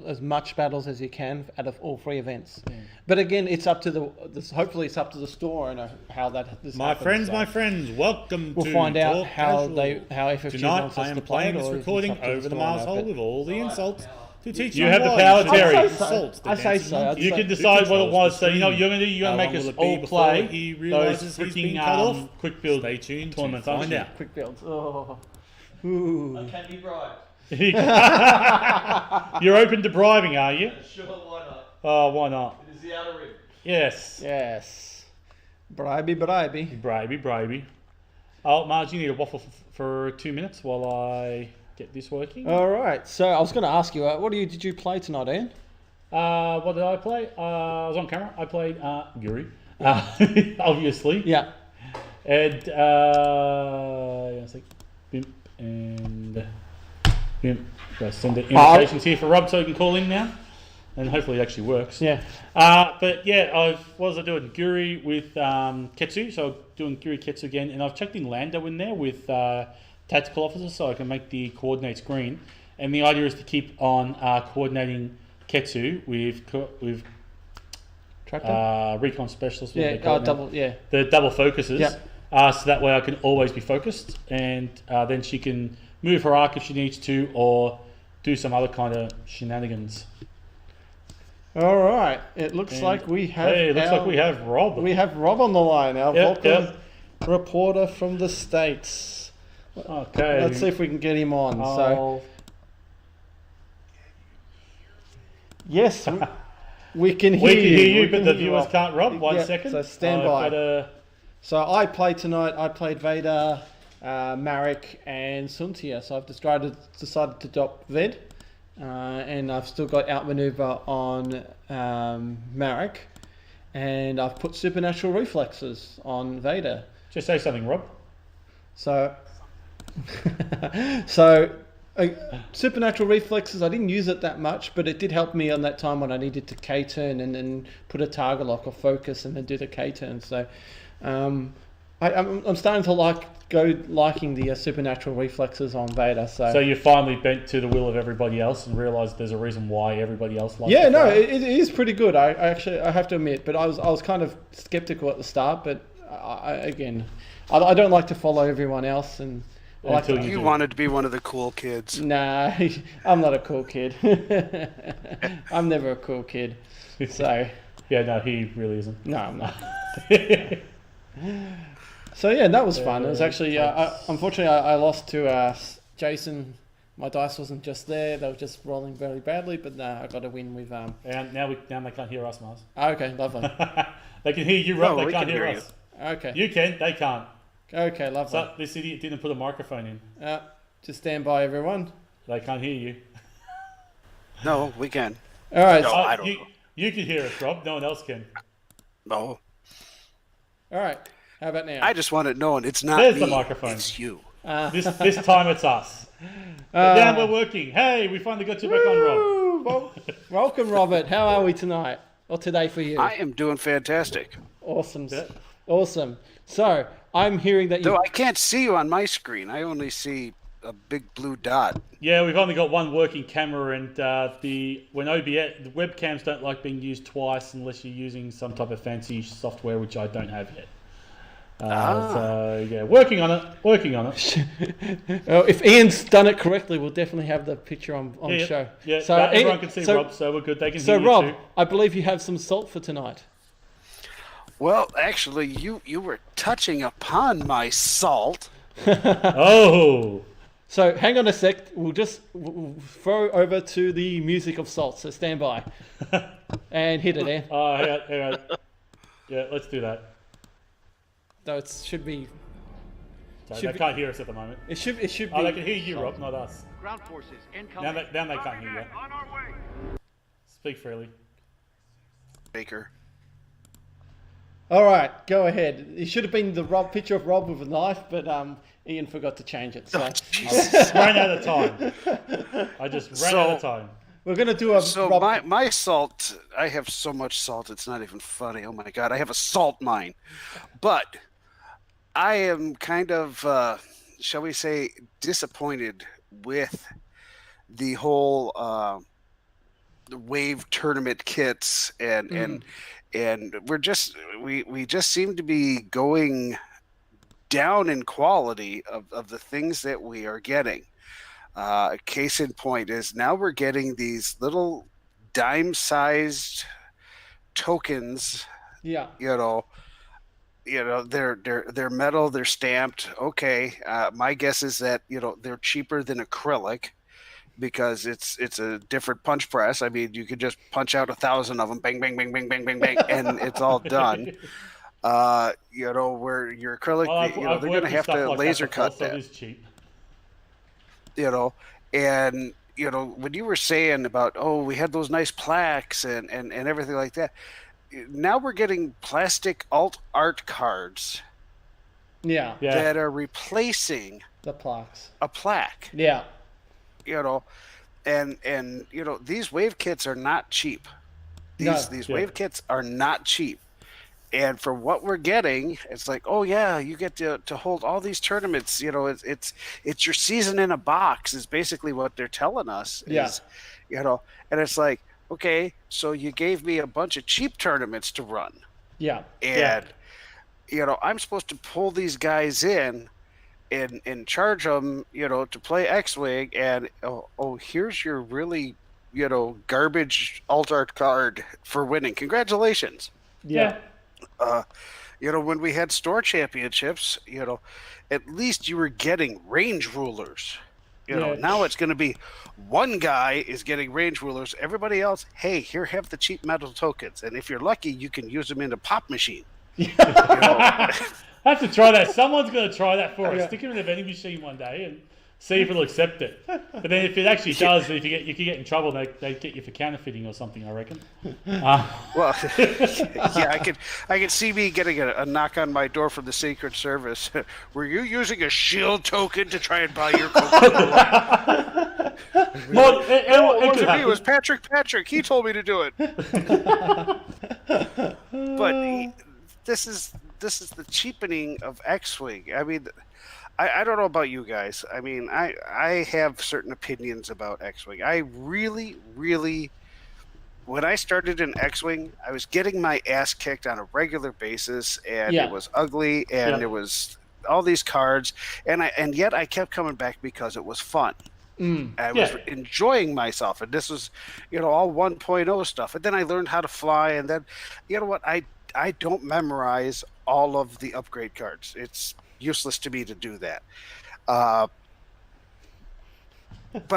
Speaker 2: as much battles as you can out of all 3 events. Yeah. But again, it's up to hopefully it's up to the store owner how this
Speaker 3: My
Speaker 2: happens.
Speaker 3: My friends, welcome
Speaker 2: we'll
Speaker 3: to
Speaker 2: find out
Speaker 3: Talk
Speaker 2: how
Speaker 3: Casual.
Speaker 2: FFG
Speaker 3: Tonight
Speaker 2: wants
Speaker 3: I
Speaker 2: us
Speaker 3: am
Speaker 2: to play
Speaker 3: playing
Speaker 2: it,
Speaker 3: this
Speaker 2: or
Speaker 3: recording
Speaker 2: it's up to the
Speaker 3: over the
Speaker 2: store owner,
Speaker 3: mouse with all the insults to teach
Speaker 1: You
Speaker 3: them
Speaker 1: have the
Speaker 3: why
Speaker 1: power,
Speaker 3: you
Speaker 1: Terry.
Speaker 3: should
Speaker 2: I'd say so.
Speaker 3: insult the
Speaker 2: I'd say
Speaker 3: dancing
Speaker 2: so.
Speaker 3: monkey.
Speaker 1: You can
Speaker 3: Who
Speaker 1: decide what it
Speaker 3: controls
Speaker 1: was.
Speaker 3: the
Speaker 1: So you're
Speaker 3: stream?
Speaker 1: going to
Speaker 3: How
Speaker 1: make
Speaker 3: long
Speaker 1: us
Speaker 3: will it be
Speaker 1: all
Speaker 3: before
Speaker 1: play
Speaker 3: he
Speaker 1: those
Speaker 3: realizes he's been cut
Speaker 1: freaking
Speaker 3: off?
Speaker 1: quick build
Speaker 3: Stay tuned to
Speaker 1: tournaments.
Speaker 3: find out.
Speaker 2: Quick builds. Oh. Ooh.
Speaker 4: I can be bribed.
Speaker 1: You're open to bribing, are you?
Speaker 4: Sure, why not?
Speaker 1: Oh, why not?
Speaker 4: It is the outer rim.
Speaker 1: Yes.
Speaker 2: Yes. Bribey.
Speaker 1: Bribey. Oh, Marge, you need a waffle for 2 minutes while I get this working.
Speaker 2: All right. So I was going to ask you, what did you play tonight, Ian?
Speaker 1: What did I play? I was on camera. I played Guri, obviously.
Speaker 2: Yeah.
Speaker 1: And Bimp and Bimp. I'll send the invitations here for Rob so he can call in now, and hopefully it actually works.
Speaker 2: Yeah.
Speaker 1: But yeah, what was I doing? Guri with Ketsu, so doing Guri Ketsu again, and I've chucked in Lando in there with tactical officers so I can make the coordinates green. And the idea is to keep on coordinating Ketsu with recon specialists.
Speaker 2: Yeah.
Speaker 1: The double focuses.
Speaker 2: Yep.
Speaker 1: So that way I can always be focused, and then she can move her arc if she needs to, or do some other kind of shenanigans.
Speaker 2: All right. It looks like we have.
Speaker 1: Hey, it looks like we have Rob.
Speaker 2: We have Rob on the line, our Vulcan reporter from the States.
Speaker 1: Okay.
Speaker 2: Let's see if we can get him on. So, yes, we can hear you.
Speaker 1: We can hear you, but the viewers can't. Rob, 1 second.
Speaker 2: So stand by. So I played tonight. I played Vader, Marek, and Suntia. So I've decided to drop Ved, and I've still got outmaneuver on Marek, and I've put supernatural reflexes on Vader.
Speaker 1: Just say something, Rob.
Speaker 2: So, supernatural reflexes, I didn't use it that much, but it did help me on that time when I needed to K-turn and then put a target lock or focus and then do the K-turn. So I'm starting to liking the supernatural reflexes on Vader. So
Speaker 1: you finally bent to the will of everybody else and realised there's a reason why everybody else likes
Speaker 2: it.
Speaker 1: Yeah,
Speaker 2: it is pretty good. I have to admit, but I was kind of skeptical at the start, but I don't like to follow everyone else, and
Speaker 5: you wanted to be one of the cool kids.
Speaker 2: Nah, I'm not a cool kid. I'm never a cool kid. So
Speaker 1: yeah, no, he really isn't.
Speaker 2: No, I'm not. So yeah, that was fun. It was actually unfortunately I lost to Jason. My dice wasn't just there; they were just rolling very badly. But I got a win with.
Speaker 1: And now they can't hear us, Mars.
Speaker 2: Okay, lovely.
Speaker 1: They can hear you, Rob. They can't hear us.
Speaker 2: Okay.
Speaker 1: You can. They can't.
Speaker 2: Okay, lovely.
Speaker 1: So this idiot didn't put a microphone in.
Speaker 2: Just stand by, everyone.
Speaker 1: They can't hear you.
Speaker 5: No, we can.
Speaker 2: All right.
Speaker 5: No, I don't know.
Speaker 1: You can hear us, Rob. No one else can.
Speaker 5: No.
Speaker 2: All right. How about now?
Speaker 5: I just want it known it's not
Speaker 1: There's
Speaker 5: me.
Speaker 1: The microphone.
Speaker 5: It's you.
Speaker 1: This time it's us. But now we're working. Hey, we finally got you back on, Rob.
Speaker 2: Welcome, Robert. How are we tonight? Or today for you?
Speaker 5: I am doing fantastic.
Speaker 2: Awesome. Yeah. Awesome. So, I'm hearing that you...
Speaker 5: Though I can't see you on my screen. I only see a big blue dot.
Speaker 1: Yeah, we've only got one working camera, and when OBS, the webcams don't like being used twice unless you're using some type of fancy software, which I don't have yet. So yeah, working on it. Well,
Speaker 2: if Ian's done it correctly, we'll definitely have the picture on show.
Speaker 1: Yeah, so everyone can see Rob, so we're good. They can hear you
Speaker 2: Rob,
Speaker 1: too.
Speaker 2: I believe you have some salt for tonight.
Speaker 5: Well, actually, you were touching upon my salt.
Speaker 1: Oh.
Speaker 2: So hang on a sec. We'll throw over to the music of salt. So stand by and hit it, Ian.
Speaker 1: Hang on. Yeah, let's do that.
Speaker 2: Though it should be.
Speaker 1: They can't hear us at the moment.
Speaker 2: It should be.
Speaker 1: Oh, they can hear you, Rob, not us.
Speaker 6: Ground forces incoming.
Speaker 1: Now they can't hear you.
Speaker 6: On our way.
Speaker 1: Speak freely.
Speaker 5: Baker.
Speaker 2: All right, go ahead. It should have been the picture of Rob with a knife, but Ian forgot to change it. So
Speaker 1: I just ran out of time. Out of time.
Speaker 2: We're gonna do a.
Speaker 5: So my salt. I have so much salt. It's not even funny. Oh my god, I have a salt mine, but I am kind of, shall we say, disappointed with the whole the wave tournament kits, and we just seem to be going down in quality of the things that we are getting. Case in point is now we're getting these little dime-sized tokens.
Speaker 2: Yeah.
Speaker 5: They're metal, they're stamped. Okay, my guess is that they're cheaper than acrylic because it's a different punch press. I mean, you could just punch out 1,000 of them, bang, bang, bang, bang, bang, bang, bang, and it's all done. Where your acrylic, they're going to have to laser cut that.
Speaker 1: So it is cheap.
Speaker 5: And when you were saying about, we had those nice plaques and everything like that, now we're getting plastic alt art cards that are replacing
Speaker 2: the plaques.
Speaker 5: A plaque.
Speaker 2: Yeah.
Speaker 5: And these wave kits are not cheap. These wave kits are not cheap. And for what we're getting, it's like, you get to hold all these tournaments. It's your season in a box is basically what they're telling us. And it's like, okay, so you gave me a bunch of cheap tournaments to run.
Speaker 2: Yeah.
Speaker 5: And, I'm supposed to pull these guys in and charge them, to play X Wing. And, here's your really, garbage alt art card for winning. Congratulations.
Speaker 2: Yeah.
Speaker 5: When we had store championships, at least you were getting range rulers. Now it's going to be one guy is getting range rulers. Everybody else, hey, here, have the cheap metal tokens. And if you're lucky, you can use them in a pop machine.
Speaker 1: I have to try that. Someone's going to try that for us. Stick it in a vending machine one day and see if it'll accept it. But then if it actually does, if you could get in trouble, they get you for counterfeiting or something, I reckon.
Speaker 5: Well, I can see me getting a knock on my door from the Secret Service. Were you using a shield token to try and buy your Coca-Cola? It was Patrick. He told me to do it. But this is the cheapening of X-Wing. I mean, I don't know about you guys. I mean, I have certain opinions about X-Wing. I really, really, when I started in X-Wing, I was getting my ass kicked on a regular basis, and it was ugly, and there was all these cards, and yet I kept coming back because it was fun. I was enjoying myself, and this was, all 1.0 stuff. And then I learned how to fly, and then, you know what? I don't memorize all of the upgrade cards. It's useless to me to do that. But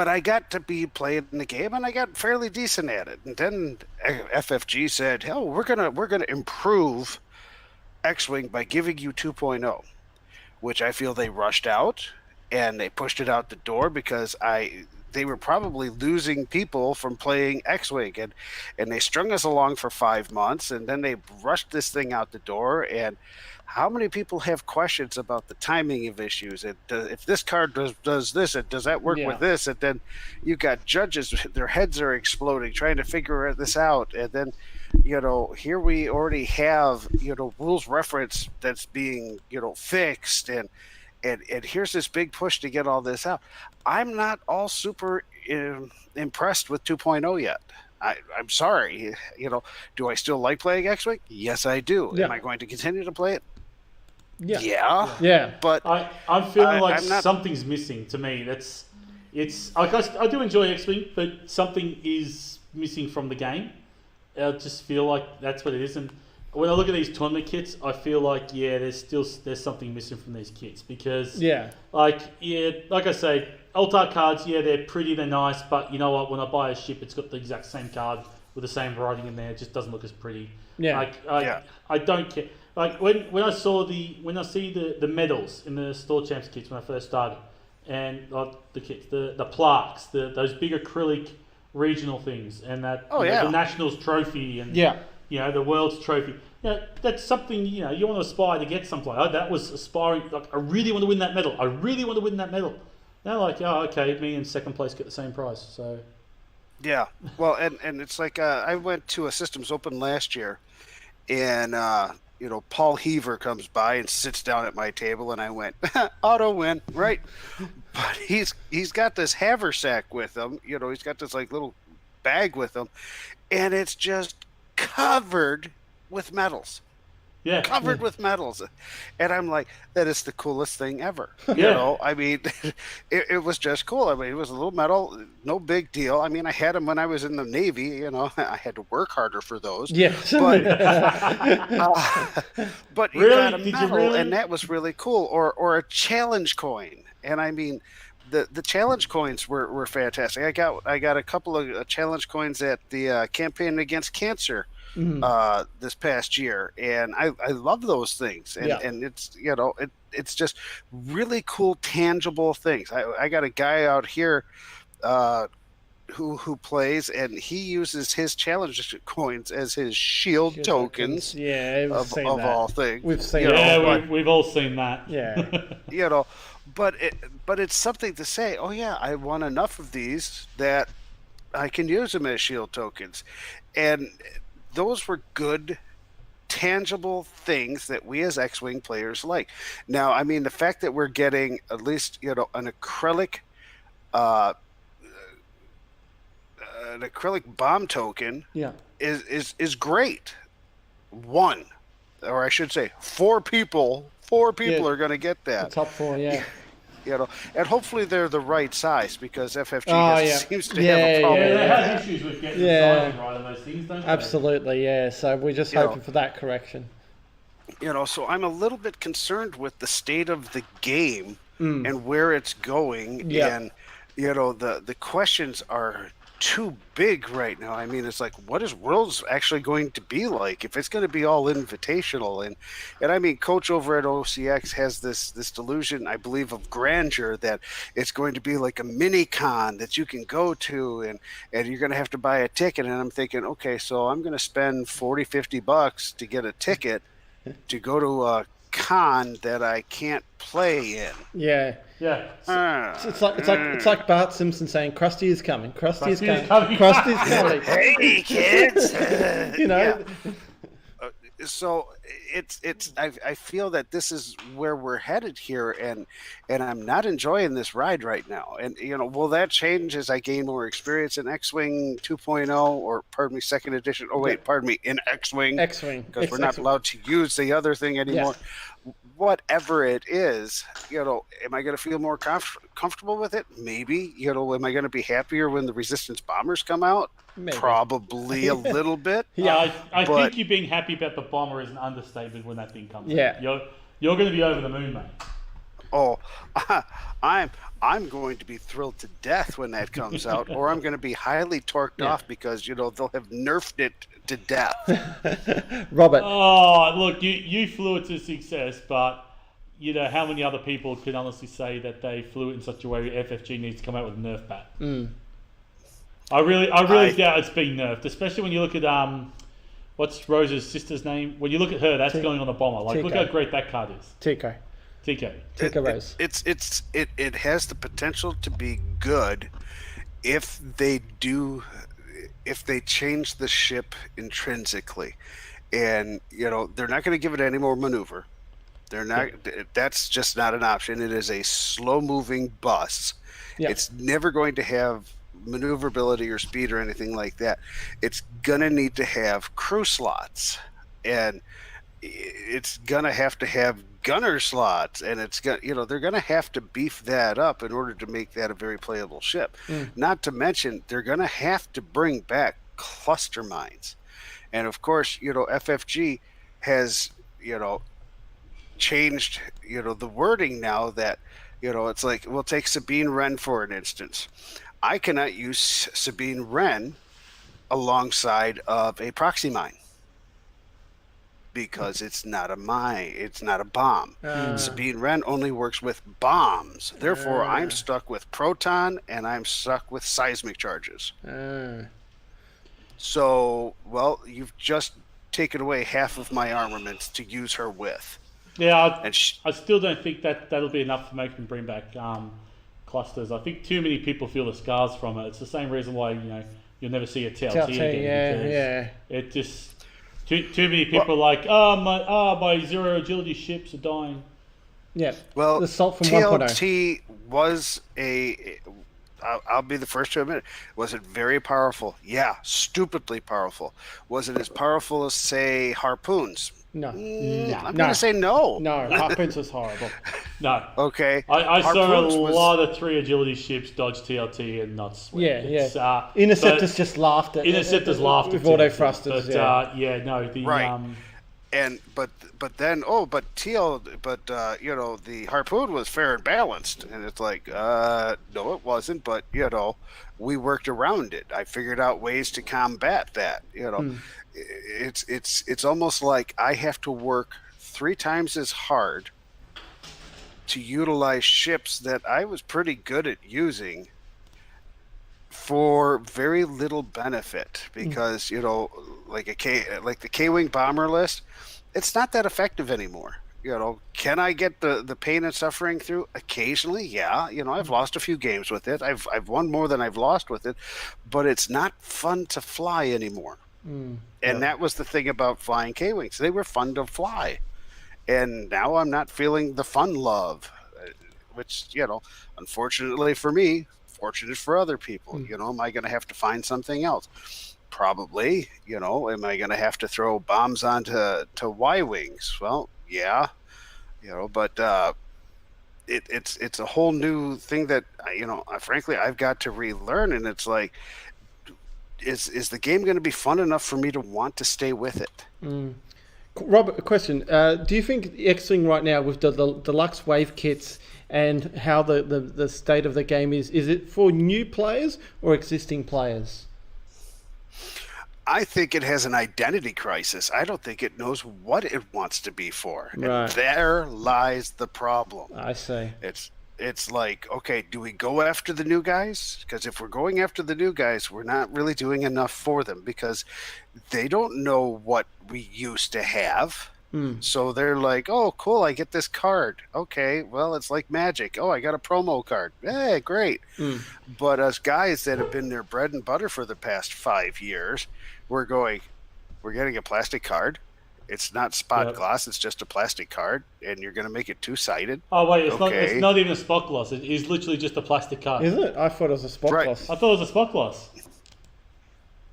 Speaker 5: I got to be playing the game, and I got fairly decent at it. And then FFG said, "Hell, we're gonna improve X-Wing by giving you 2.0," which I feel they rushed out and they pushed it out the door because they were probably losing people from playing X-Wing, and they strung us along for 5 months, and then they rushed this thing out the door. And how many people have questions about the timing of issues? If this card does this, and does that work with this? And then you got judges, their heads are exploding trying to figure this out. And then, here we already have, rules reference that's being, fixed. And here's this big push to get all this out. I'm not all super impressed with 2.0 yet. I'm sorry. Do I still like playing X-Wing? Yes, I do. Am I going to continue to play it? Yeah. But
Speaker 1: I'm feeling like something's missing to me. I do enjoy X-Wing, but something is missing from the game. I just feel like that's what it is. And when I look at these tournament kits, I feel like there's something missing from these kits because like I say, alt-art cards, they're pretty, they're nice, but you know what? When I buy a ship, it's got the exact same card with the same writing in there. It just doesn't look as pretty. I don't care. Like when I see the medals in the store champs kits when I first started, and the kits, the plaques, those big acrylic regional things, and that the Nationals trophy and the World's trophy. That's something you want to aspire to get someplace. That was aspiring. Like I really want to win that medal. I really want to win that medal. Now, like, okay, me in second place get the same prize. So,
Speaker 5: well, and it's like I went to a Systems Open last year, and Paul Heaver comes by and sits down at my table, and I went, auto win, right? But he's got this haversack with him. He's got this like little bag with him, and it's just covered with medals.
Speaker 1: Yeah.
Speaker 5: Covered with medals. And I'm like, that is the coolest thing ever. I mean, it was just cool. I mean, it was a little medal, no big deal. I mean, I had them when I was in the Navy, I had to work harder for those.
Speaker 2: Yeah.
Speaker 5: But you
Speaker 1: Really?
Speaker 5: got a
Speaker 1: Did you
Speaker 5: medal,
Speaker 1: really?
Speaker 5: and that was really cool. Or a challenge coin. And I mean, the challenge coins were fantastic. I got a couple of challenge coins at the campaign against cancer this past year, and I love those things, and it's it's just really cool tangible things. I got a guy out here who plays, and he uses his challenge coins as his shield tokens.
Speaker 2: Yeah,
Speaker 5: of all things.
Speaker 2: We've seen
Speaker 1: we've all seen that.
Speaker 2: Yeah.
Speaker 5: But it's something to say, oh yeah, I won enough of these that I can use them as shield tokens, and those were good, tangible things that we as X-Wing players like. Now, I mean, the fact that we're getting at least, an acrylic bomb token is great. One, or I should say, four people are going to get that.
Speaker 2: The top 4, yeah.
Speaker 5: And hopefully they're the right size, because FFG seems to have a problem.
Speaker 1: Yeah, they have issues with getting the sizing right on those things, don't they?
Speaker 2: Absolutely, yeah. So we're just hoping for that correction.
Speaker 5: So I'm a little bit concerned with the state of the game and where it's going.
Speaker 2: Yeah.
Speaker 5: And, the questions are too big right now. I mean, it's like, what is Worlds actually going to be like if it's going to be all invitational? And I mean, Coach over at OCX has this delusion, I believe, of grandeur, that it's going to be like a mini con that you can go to, and you're going to have to buy a ticket. And I'm thinking, okay, so I'm going to spend $40-50 to get a ticket to go to a con that I can't play in.
Speaker 2: Yeah.
Speaker 1: Yeah.
Speaker 2: It's like Bart Simpson saying, "Krusty is coming. Krusty is coming. Krusty's coming."
Speaker 5: Hey kids, So I feel that this is where we're headed here, and I'm not enjoying this ride right now. And will that change as I gain more experience in X-Wing 2.0, or pardon me, second edition? Oh wait, pardon me, in X-Wing,
Speaker 2: because
Speaker 5: we're not allowed to use the other thing anymore.
Speaker 2: Yes.
Speaker 5: Whatever it is, am I going to feel more comfortable with it? Maybe. Am I going to be happier when the Resistance bombers come out?
Speaker 2: Maybe.
Speaker 5: Probably a little bit.
Speaker 1: Yeah, I think you being happy about the bomber is an understatement when that thing comes out. You're going to be over the moon, mate.
Speaker 5: Oh, I'm going to be thrilled to death when that comes out, or I'm going to be highly torqued off because they'll have nerfed it to death.
Speaker 2: Robert.
Speaker 1: Oh, look, you flew it to success, but how many other people can honestly say that they flew it in such a way where FFG needs to come out with a nerf bat? I really doubt it's being nerfed, especially when you look at what's Rose's sister's name? When you look at her, that's going on the bomber. Like, look how great that card is.
Speaker 2: Tico Rose.
Speaker 5: It has the potential to be good if they change the ship intrinsically, and they're not going to give it any more maneuver. They're not. That's just not an option. It is a slow moving bus. It's never going to have maneuverability or speed or anything like that. It's gonna need to have crew slots, and it's gonna have to have gunner slots, and it's gonna they're gonna have to beef that up in order to make that a very playable ship. Not to mention, they're gonna have to bring back cluster mines, and of course, FFG has changed the wording now that it's like, we'll take Sabine Wren for an instance. I cannot use Sabine Wren alongside of a proxy mine because it's not a mine, it's not a bomb. Sabine Wren only works with bombs. Therefore, I'm stuck with proton, and I'm stuck with seismic charges. So, well, you've just taken away half of my armaments to use her with.
Speaker 1: Yeah, I still don't think that'll be enough to make them bring back clusters. I think too many people feel the scars from it. It's the same reason why you'll never see a TLT again.
Speaker 2: Yeah.
Speaker 1: It just Too many people are like, my 0 agility ships are dying.
Speaker 2: Yeah.
Speaker 5: Well,
Speaker 2: the salt from 1.0.
Speaker 5: TLT was I'll be the first to admit it. Was it very powerful? Yeah, stupidly powerful. Was it as powerful as, say, harpoons?
Speaker 2: No.
Speaker 5: I'm going to say no.
Speaker 2: No, harpoons was horrible.
Speaker 1: No.
Speaker 5: Okay.
Speaker 1: I saw a
Speaker 5: Harpoons
Speaker 1: lot of 3 agility ships dodge TLT and not sweat.
Speaker 2: Yeah. Interceptors just laughed at
Speaker 1: Interceptors laughed
Speaker 2: with
Speaker 1: at
Speaker 2: auto
Speaker 1: TLT,
Speaker 2: thrusters.
Speaker 5: Right. The harpoon was fair and balanced, and it's like, no, it wasn't. But we worked around it. I figured out ways to combat that. It's almost like I have to work 3 times as hard to utilize ships that I was pretty good at using for very little benefit, because like the K Wing bomber list, it's not that effective anymore. Can I get the pain and suffering through occasionally? Yeah, I've lost a few games with it. I've won more than I've lost with it, but it's not fun to fly anymore. And that was the thing about flying K Wings; they were fun to fly, and now I'm not feeling the fun love, which unfortunately for me, fortunate for other people. Am I going to have to find something else? Probably. Am I going to have to throw bombs onto Y Wings? Well, yeah. But it's a whole new thing that frankly I've got to relearn, and it's like, is the game going to be fun enough for me to want to stay with it?
Speaker 2: Robert, a question. Do you think the X Wing right now, with the deluxe wave kits and how the state of the game is it for new players or existing players?
Speaker 5: I think it has an identity crisis. I don't think it knows what it wants to be for. Right. And there lies the problem.
Speaker 2: I see.
Speaker 5: It's like, okay, do we go after the new guys? Because if we're going after the new guys, we're not really doing enough for them, because they don't know what we used to have. So they're like, oh, cool, I get this card. Okay, well, it's like magic. Oh, I got a promo card. Hey, great. But us guys that have been their bread and butter for the past 5 years, we're getting a plastic card. It's not spot gloss. It's just a plastic card, and you're going to make it 2-sided.
Speaker 1: Oh wait, it's not even a spot gloss. It is literally just a plastic card.
Speaker 2: Is it? I thought it was a spot gloss.
Speaker 1: I thought it was a spot gloss.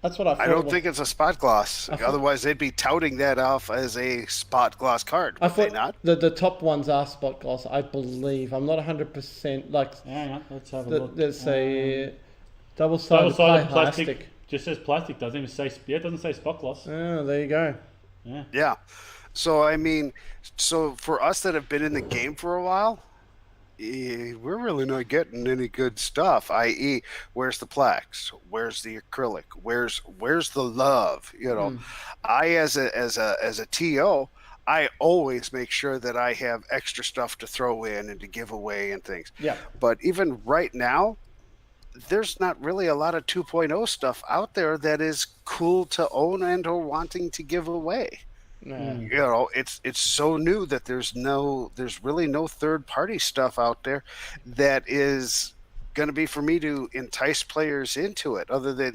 Speaker 2: That's what I thought.
Speaker 5: I don't think it's a spot gloss. Otherwise, they'd be touting that off as a spot gloss card.
Speaker 2: I thought
Speaker 5: not?
Speaker 2: The top ones are spot gloss, I believe. I'm not 100% like.
Speaker 1: Hang on, let's have a look.
Speaker 2: There's a double-sided plastic.
Speaker 1: Just says plastic. Doesn't even say. Yeah, it doesn't say spot gloss.
Speaker 2: Oh, there you go.
Speaker 5: Yeah. So I mean, for us that have been in the game for a while, we're really not getting any good stuff. I.e., where's the plaques? Where's the acrylic? Where's the love? I as a TO, I always make sure that I have extra stuff to throw in and to give away and things.
Speaker 2: Yeah.
Speaker 5: But even right now, there's not really a lot of 2.0 stuff out there that is cool to own and or wanting to give away. It's so new that there's really no third party stuff out there that is going to be for me to entice players into it, other than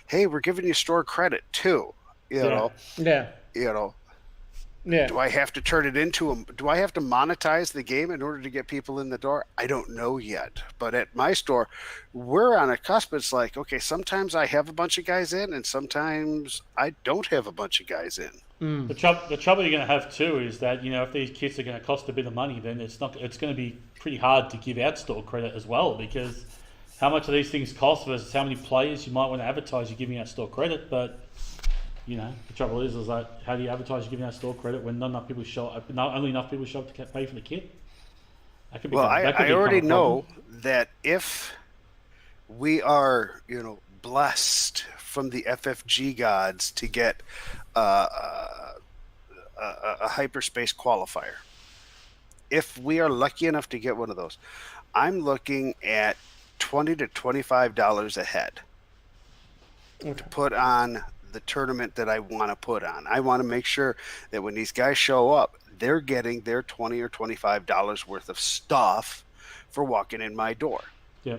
Speaker 5: hey, we're giving you store credit too. Do I have to turn it into do I have to monetize the game in order to get people in the door? I don't know yet. But at my store, we're on a cusp. It's like, okay, sometimes I have a bunch of guys in, and sometimes I don't have a bunch of guys in.
Speaker 1: The trouble you're going to have too is that if these kits are going to cost a bit of money, then it's going to be pretty hard to give out store credit as well, because how much do these things cost versus how many players you might want to advertise you're giving out store credit. But the trouble is like, how do you advertise you're giving out store credit when not enough people show up? Not only enough people show up to pay for the kit.
Speaker 5: I already know that if we are blessed from the FFG gods to get a hyperspace qualifier, if we are lucky enough to get one of those, I'm looking at $20 to $25 a head to put on the tournament that I want to put on. I want to make sure that when these guys show up, they're getting their $20 or $25 worth of stuff for walking in my door.
Speaker 1: Yeah.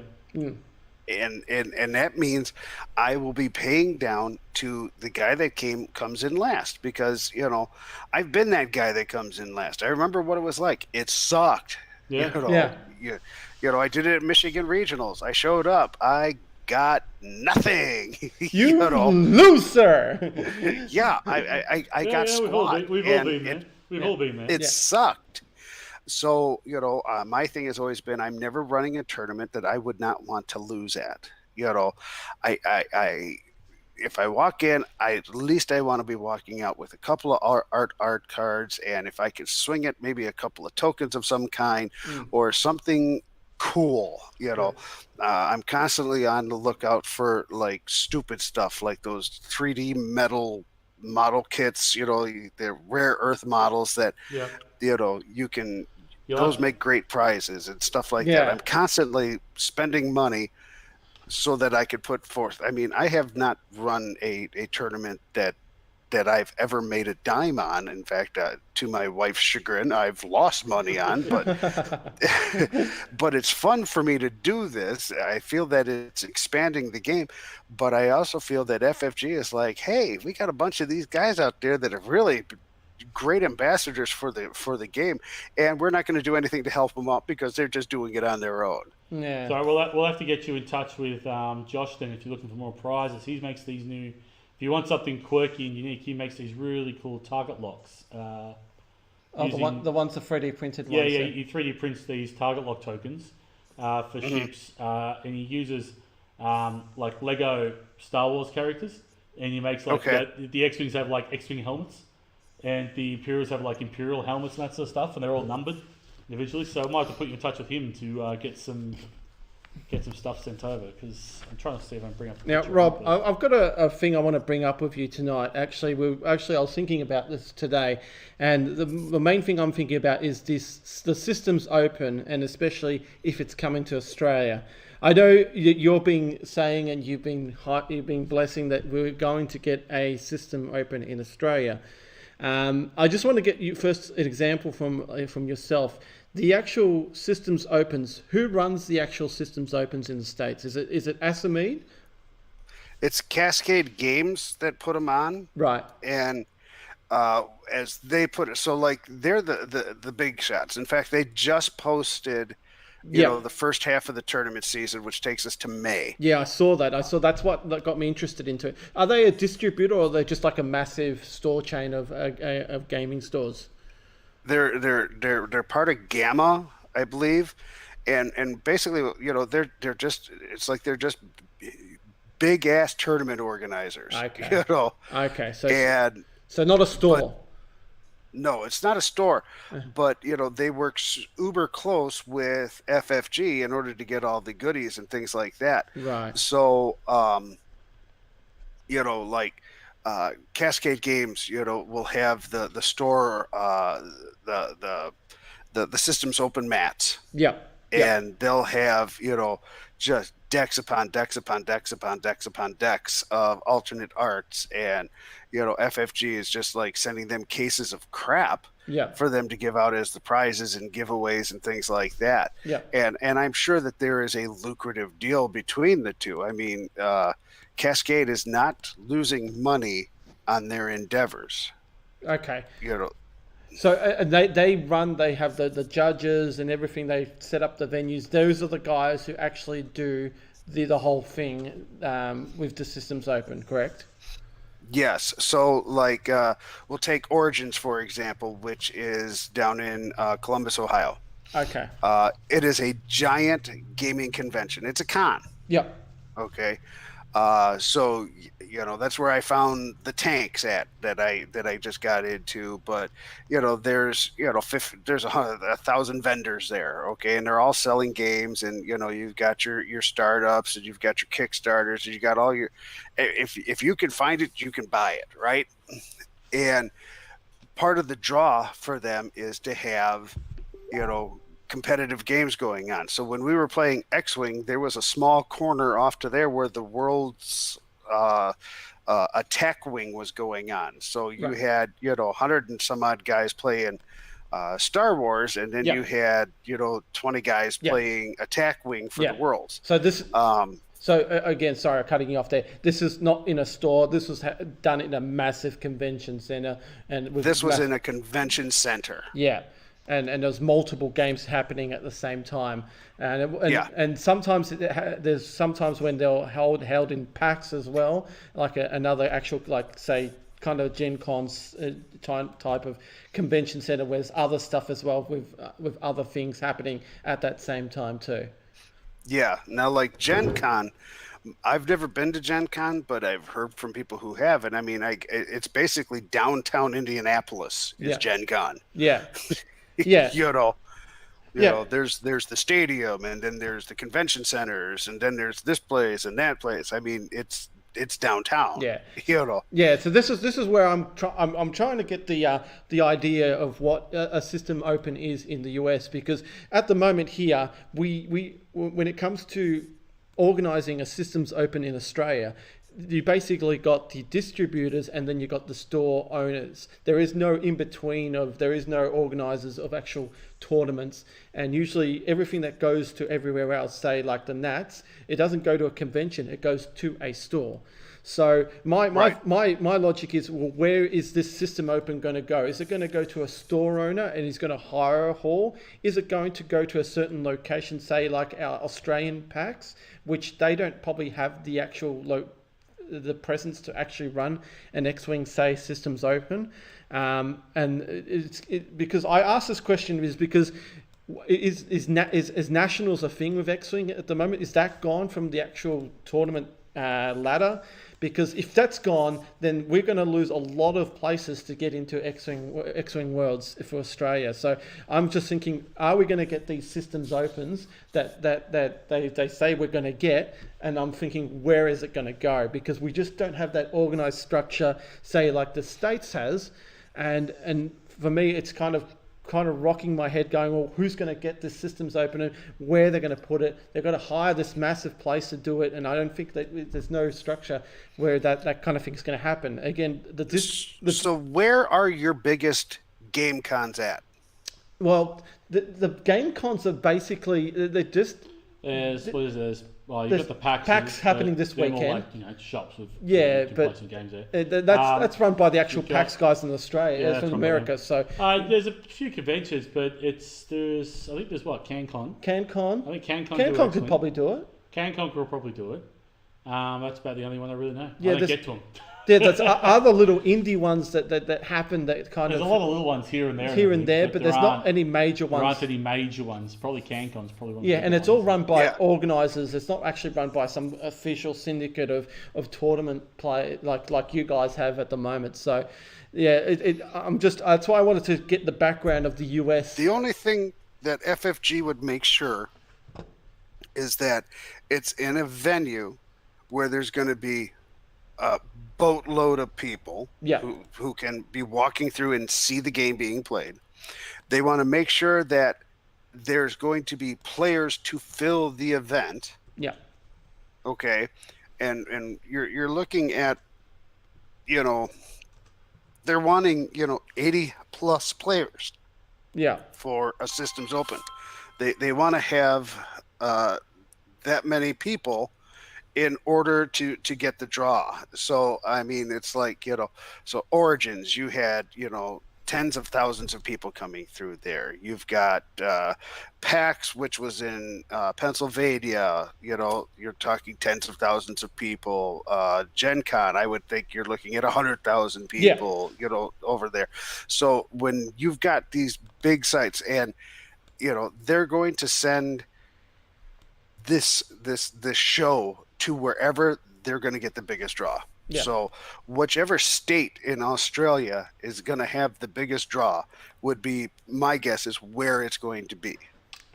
Speaker 5: and that means I will be paying down to the guy that comes in last, because I've been that guy that comes in last. I remember what it was like. It sucked.
Speaker 1: Yeah.
Speaker 5: I did it at Michigan Regionals. I showed up. I got nothing.
Speaker 2: You loser.
Speaker 5: Yeah, I got squat.
Speaker 1: We've all been there. We've all been there.
Speaker 5: It sucked. So, my thing has always been, I'm never running a tournament that I would not want to lose at. If I walk in, at least I want to be walking out with a couple of art cards, and if I could swing it, maybe a couple of tokens of some kind or something cool. I'm constantly on the lookout for like stupid stuff, like those 3D metal model kits. They're rare earth models that you can. Those make great prizes and stuff like that. I'm constantly spending money so that I could put forth. I mean, I have not run a tournament that I've ever made a dime on. In fact, to my wife's chagrin, I've lost money on. But it's fun for me to do this. I feel that it's expanding the game. But I also feel that FFG is like, hey, we got a bunch of these guys out there that have really great ambassadors for the game, and we're not going to do anything to help them up because they're just doing it on their own.
Speaker 2: Yeah.
Speaker 1: So we'll have to get you in touch with Josh then if you're looking for more prizes. He makes these new. If you want something quirky and unique, he makes these really cool target locks.
Speaker 2: The ones the 3D printed ones.
Speaker 1: Yeah. He 3D prints these target lock tokens for ships, and he uses like Lego Star Wars characters, and he makes like the X-Wings have like X-Wing helmets. And the Imperials have like Imperial helmets and that sort of stuff, and they're all numbered individually. So I might have to put you in touch with him to get some stuff sent over, because I'm trying to see if I can bring up.
Speaker 2: Now, Rob, I've got a thing I want to bring up with you tonight. Actually, I was thinking about this today, and the main thing I'm thinking about is the system's open, and especially if it's coming to Australia. I know you've been saying and you've been blessing that we're going to get a system open in Australia. I just want to get you first an example from yourself. The actual systems opens. Who runs the actual systems opens in the States? Is it Asamede?
Speaker 5: It's Cascade Games that put them on,
Speaker 2: right?
Speaker 5: And as they put it, so like they're the big shots. In fact, they just posted. The first half of the tournament season, which takes us to May.
Speaker 2: Yeah, I saw that. That's what got me interested into it. Are they a distributor, or are they just like a massive store chain of gaming stores?
Speaker 5: They're part of Gamma, I believe, and basically, they're just big ass tournament organizers.
Speaker 2: Okay. Okay. So not a store.
Speaker 5: No, it's not a store, but they work uber close with FFG in order to get all the goodies and things like that.
Speaker 2: Right.
Speaker 5: So, Cascade Games, will have the store, the systems open mats.
Speaker 2: Yeah.
Speaker 5: And they'll have just decks upon decks upon decks upon decks upon decks of alternate arts, and FFG is just like sending them cases of crap for them to give out as the prizes and giveaways and things like that. And I'm sure that there is a lucrative deal between the two. I mean, Cascade is not losing money on their endeavors.
Speaker 2: Okay. So they have the judges and everything. They set up the venues. Those are the guys who actually do the whole thing with the systems open, correct?
Speaker 5: Yes. So like we'll take Origins, for example, which is down in Columbus, Ohio.
Speaker 2: Okay.
Speaker 5: It is a giant gaming convention. It's a con.
Speaker 2: Yep.
Speaker 5: Okay. So that's where I found the tanks that I just got into. But there's 1,000 vendors there, okay, and they're all selling games, and you've got your startups, and you've got your Kickstarters, and you got all your. If you can find it, you can buy it, right? And part of the draw for them is to have competitive games going on. So when we were playing X Wing, there was a small corner off to there where the world's attack wing was going on. So you had 100 and some odd guys playing Star Wars, and then you had 20 guys playing attack wing for the worlds.
Speaker 2: So this So again, sorry, I'm cutting you off there. This is not in a store. This was done in a massive convention center, and
Speaker 5: this was in a convention center.
Speaker 2: Yeah, and there's multiple games happening at the same time, and sometimes there's sometimes when they're held in packs as well, like another actual, like, say, kind of Gen Con's type of convention center where there's other stuff as well with other things happening at that same time too.
Speaker 5: Yeah. Now, like Gen Con, I've never been to Gen Con, but I've heard from people who have. And I mean, it's basically downtown Indianapolis is Gen Con.
Speaker 2: Yeah. Yeah.
Speaker 5: You know, there's the stadium, and then there's the convention centers, and then there's this place and that place. I mean, it's downtown.
Speaker 2: Yeah.
Speaker 5: You know.
Speaker 2: Yeah. So this is where I'm trying to get the idea of what a system open is in the US, because at the moment here we when it comes to organizing a systems open in Australia, you basically got the distributors and then you got the store owners. There is no in between there is no organizers of actual tournaments, and usually everything that goes to everywhere else, say like the Nats, it doesn't go to a convention, it goes to a store. So my logic is, well, where is this system open going to go? Is it going to go to a store owner and he's going to hire a hall? Is it going to go to a certain location, say like our Australian packs, which they don't probably have the actual the presence to actually run an X Wing, say, systems open? And because I asked this question is because is nationals a thing with X Wing at the moment? Is that gone from the actual tournament ladder? Because if that's gone, then we're going to lose a lot of places to get into X-Wing Worlds for Australia. So I'm just thinking, are we going to get these systems opens that they say we're going to get? And I'm thinking, where is it going to go? Because we just don't have that organized structure, say like the States has. And for me, it's kind of rocking my head going, well, who's going to get this systems open and where they're going to put it? They've got to hire this massive place to do it, and I don't think that there's no structure where that kind of thing is going to happen. Again,
Speaker 5: so where are your biggest game cons at?
Speaker 2: Well, the game cons are basically, they're just...
Speaker 1: Well, you've got the
Speaker 2: PAX happening this weekend.
Speaker 1: Like, shops with
Speaker 2: but
Speaker 1: games there.
Speaker 2: That's run by the actual PAX guys in Australia. It's from America. So
Speaker 1: there's a few conventions, but I think there's CanCon.
Speaker 2: CanCon.
Speaker 1: I think
Speaker 2: CanCon could probably do it.
Speaker 1: CanCon will probably do it. That's about the only one I really know.
Speaker 2: Yeah,
Speaker 1: I don't get to them.
Speaker 2: Yeah, there's other little indie ones that happen that kind
Speaker 1: of... There's a lot of little ones here and there.
Speaker 2: But there's not any major ones.
Speaker 1: There aren't any major ones. Probably CanCon's probably one of the
Speaker 2: and it's all run by organisers. It's not actually run by some official syndicate of tournament play like you guys have at the moment. So, that's why I wanted to get the background of the US.
Speaker 5: The only thing that FFG would make sure is that it's in a venue where there's going to be a boatload of people who can be walking through and see the game being played. They want to make sure that there's going to be players to fill the event.
Speaker 2: Yeah.
Speaker 5: Okay. And you're looking at, they're wanting, 80 plus players.
Speaker 2: Yeah.
Speaker 5: For a systems open. They want to have that many people in order to get the draw. So, I mean, it's like, so Origins, you had, tens of thousands of people coming through there. You've got PAX, which was in Pennsylvania, you're talking tens of thousands of people. Gen Con, I would think you're looking at 100,000 people, over there. So when you've got these big sites and, they're going to send this show to wherever they're going to get the biggest draw. Yeah. So whichever state in Australia is going to have the biggest draw would be, my guess is where it's going to be.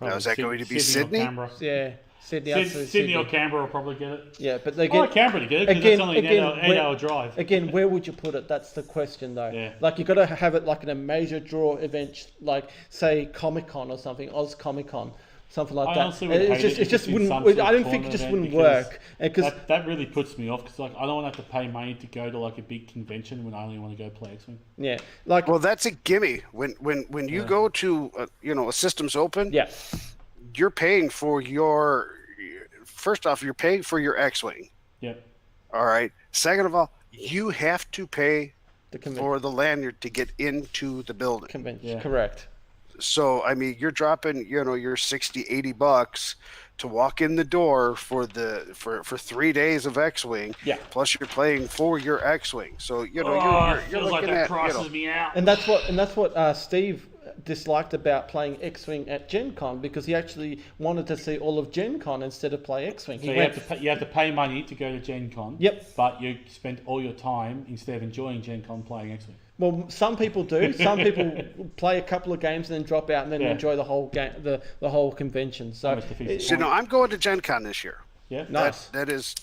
Speaker 5: Now, is that going to be Sydney?
Speaker 2: Yeah.
Speaker 1: Sydney or Canberra will probably get it.
Speaker 2: Yeah, but they get
Speaker 1: Canberra to get it because it's only an 8-hour drive.
Speaker 2: Again, where would you put it? That's the question, though.
Speaker 1: Yeah.
Speaker 2: Like, you've got to have it like in a major draw event, like, say, Comic-Con or something, Oz Comic-Con. Something like that. It just wouldn't. I don't think it just wouldn't work. Because
Speaker 1: that really puts me off. Because I don't want to have to pay money to go to like a big convention when I only want to go play X Wing.
Speaker 2: Yeah,
Speaker 5: well, that's a gimme. When you go to a systems open,
Speaker 2: yeah,
Speaker 5: you're paying for first off, you're paying for your X-Wing.
Speaker 1: Yep.
Speaker 5: All right. Second of all, you have to pay
Speaker 2: The
Speaker 5: for the lanyard to get into the building.
Speaker 2: convention.
Speaker 1: Yeah.
Speaker 2: Correct.
Speaker 5: So, I mean, you're dropping, your 60, $80 to walk in the door for 3 days of X-Wing.
Speaker 1: Yeah.
Speaker 5: Plus you're playing for your X-Wing. So, you're
Speaker 1: feels
Speaker 5: looking
Speaker 1: like that
Speaker 5: at,
Speaker 1: crosses me out.
Speaker 2: And that's what Steve disliked about playing X-Wing at Gen Con, because he actually wanted to see all of Gen Con instead of play X-Wing.
Speaker 1: So you have to pay money to go to Gen Con.
Speaker 2: Yep.
Speaker 1: But you spent all your time, instead of enjoying Gen Con, playing X-Wing.
Speaker 2: Well, some people do. Some people play a couple of games and then drop out and then enjoy the whole game, the whole convention. So,
Speaker 5: I'm going to Gen Con this year.
Speaker 1: Yeah.
Speaker 2: Nice.
Speaker 5: That's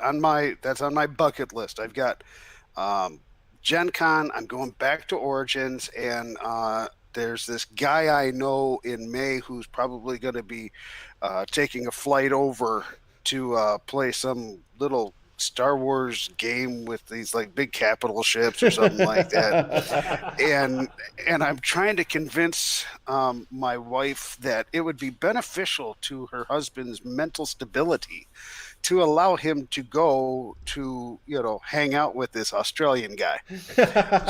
Speaker 5: on my bucket list. I've got Gen Con. I'm going back to Origins, and there's this guy I know in May who's probably going to be taking a flight over to play some little Star Wars game with these like big capital ships or something like that. And I'm trying to convince my wife that it would be beneficial to her husband's mental stability to allow him to go to, hang out with this Australian guy.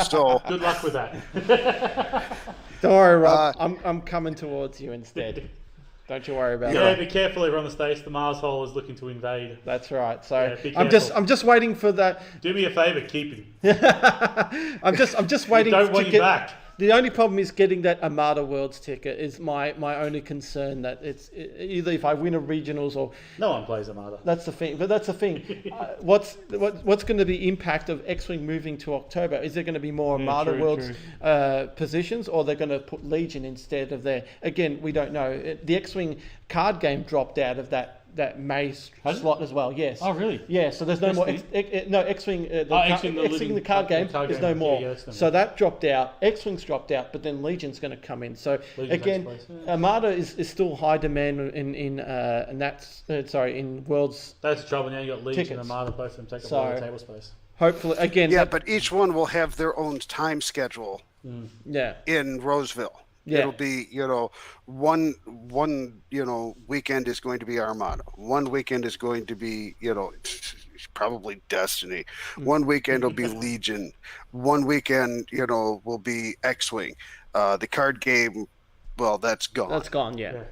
Speaker 5: So
Speaker 1: Good luck with that.
Speaker 2: Don't worry, Rob. I'm coming towards you instead. Don't you worry about
Speaker 1: Yeah,
Speaker 2: that.
Speaker 1: be careful everyone on the stage. The Mars hole is looking to invade.
Speaker 2: That's right. So
Speaker 1: be
Speaker 2: I'm
Speaker 1: careful.
Speaker 2: just waiting for that.
Speaker 1: Do me a favour, keep him.
Speaker 2: I'm just waiting
Speaker 1: Don't
Speaker 2: to
Speaker 1: want you
Speaker 2: get
Speaker 1: back.
Speaker 2: The only problem is getting that Armada Worlds ticket is my only concern. That it's either if I win a regionals or
Speaker 1: No one plays Armada.
Speaker 2: that's the thing. But that's the thing. What's going to be impact of X-Wing moving to October? Is there going to be more Armada
Speaker 1: true,
Speaker 2: Worlds positions, or they're going to put Legion instead of there? Again, we don't know. The X-Wing card game dropped out of that May slot as well. Yes.
Speaker 1: Oh, really?
Speaker 2: Yeah. So there's no more. X-Wing. X-Wing the card game is no more.
Speaker 1: Yeah, that's no
Speaker 2: So
Speaker 1: more.
Speaker 2: that dropped out. X-Wing's dropped out, but then Legion's going to come in. So
Speaker 1: Legion
Speaker 2: again,
Speaker 1: takes place, yeah.
Speaker 2: Armada is still high demand in Worlds.
Speaker 1: That's the trouble now. You got Legion
Speaker 2: Tickets.
Speaker 1: and Armada, both of them take up a
Speaker 2: So-
Speaker 1: lot of table space.
Speaker 2: Hopefully, again.
Speaker 5: yeah, but each one will have their own time schedule
Speaker 2: Yeah.
Speaker 5: in Roseville.
Speaker 2: Yeah.
Speaker 5: It'll be, one weekend is going to be Armada. One weekend is going to be, probably Destiny. One weekend will be Legion. One weekend, will be X-Wing. The card game, well, that's gone.
Speaker 2: That's gone. Yeah.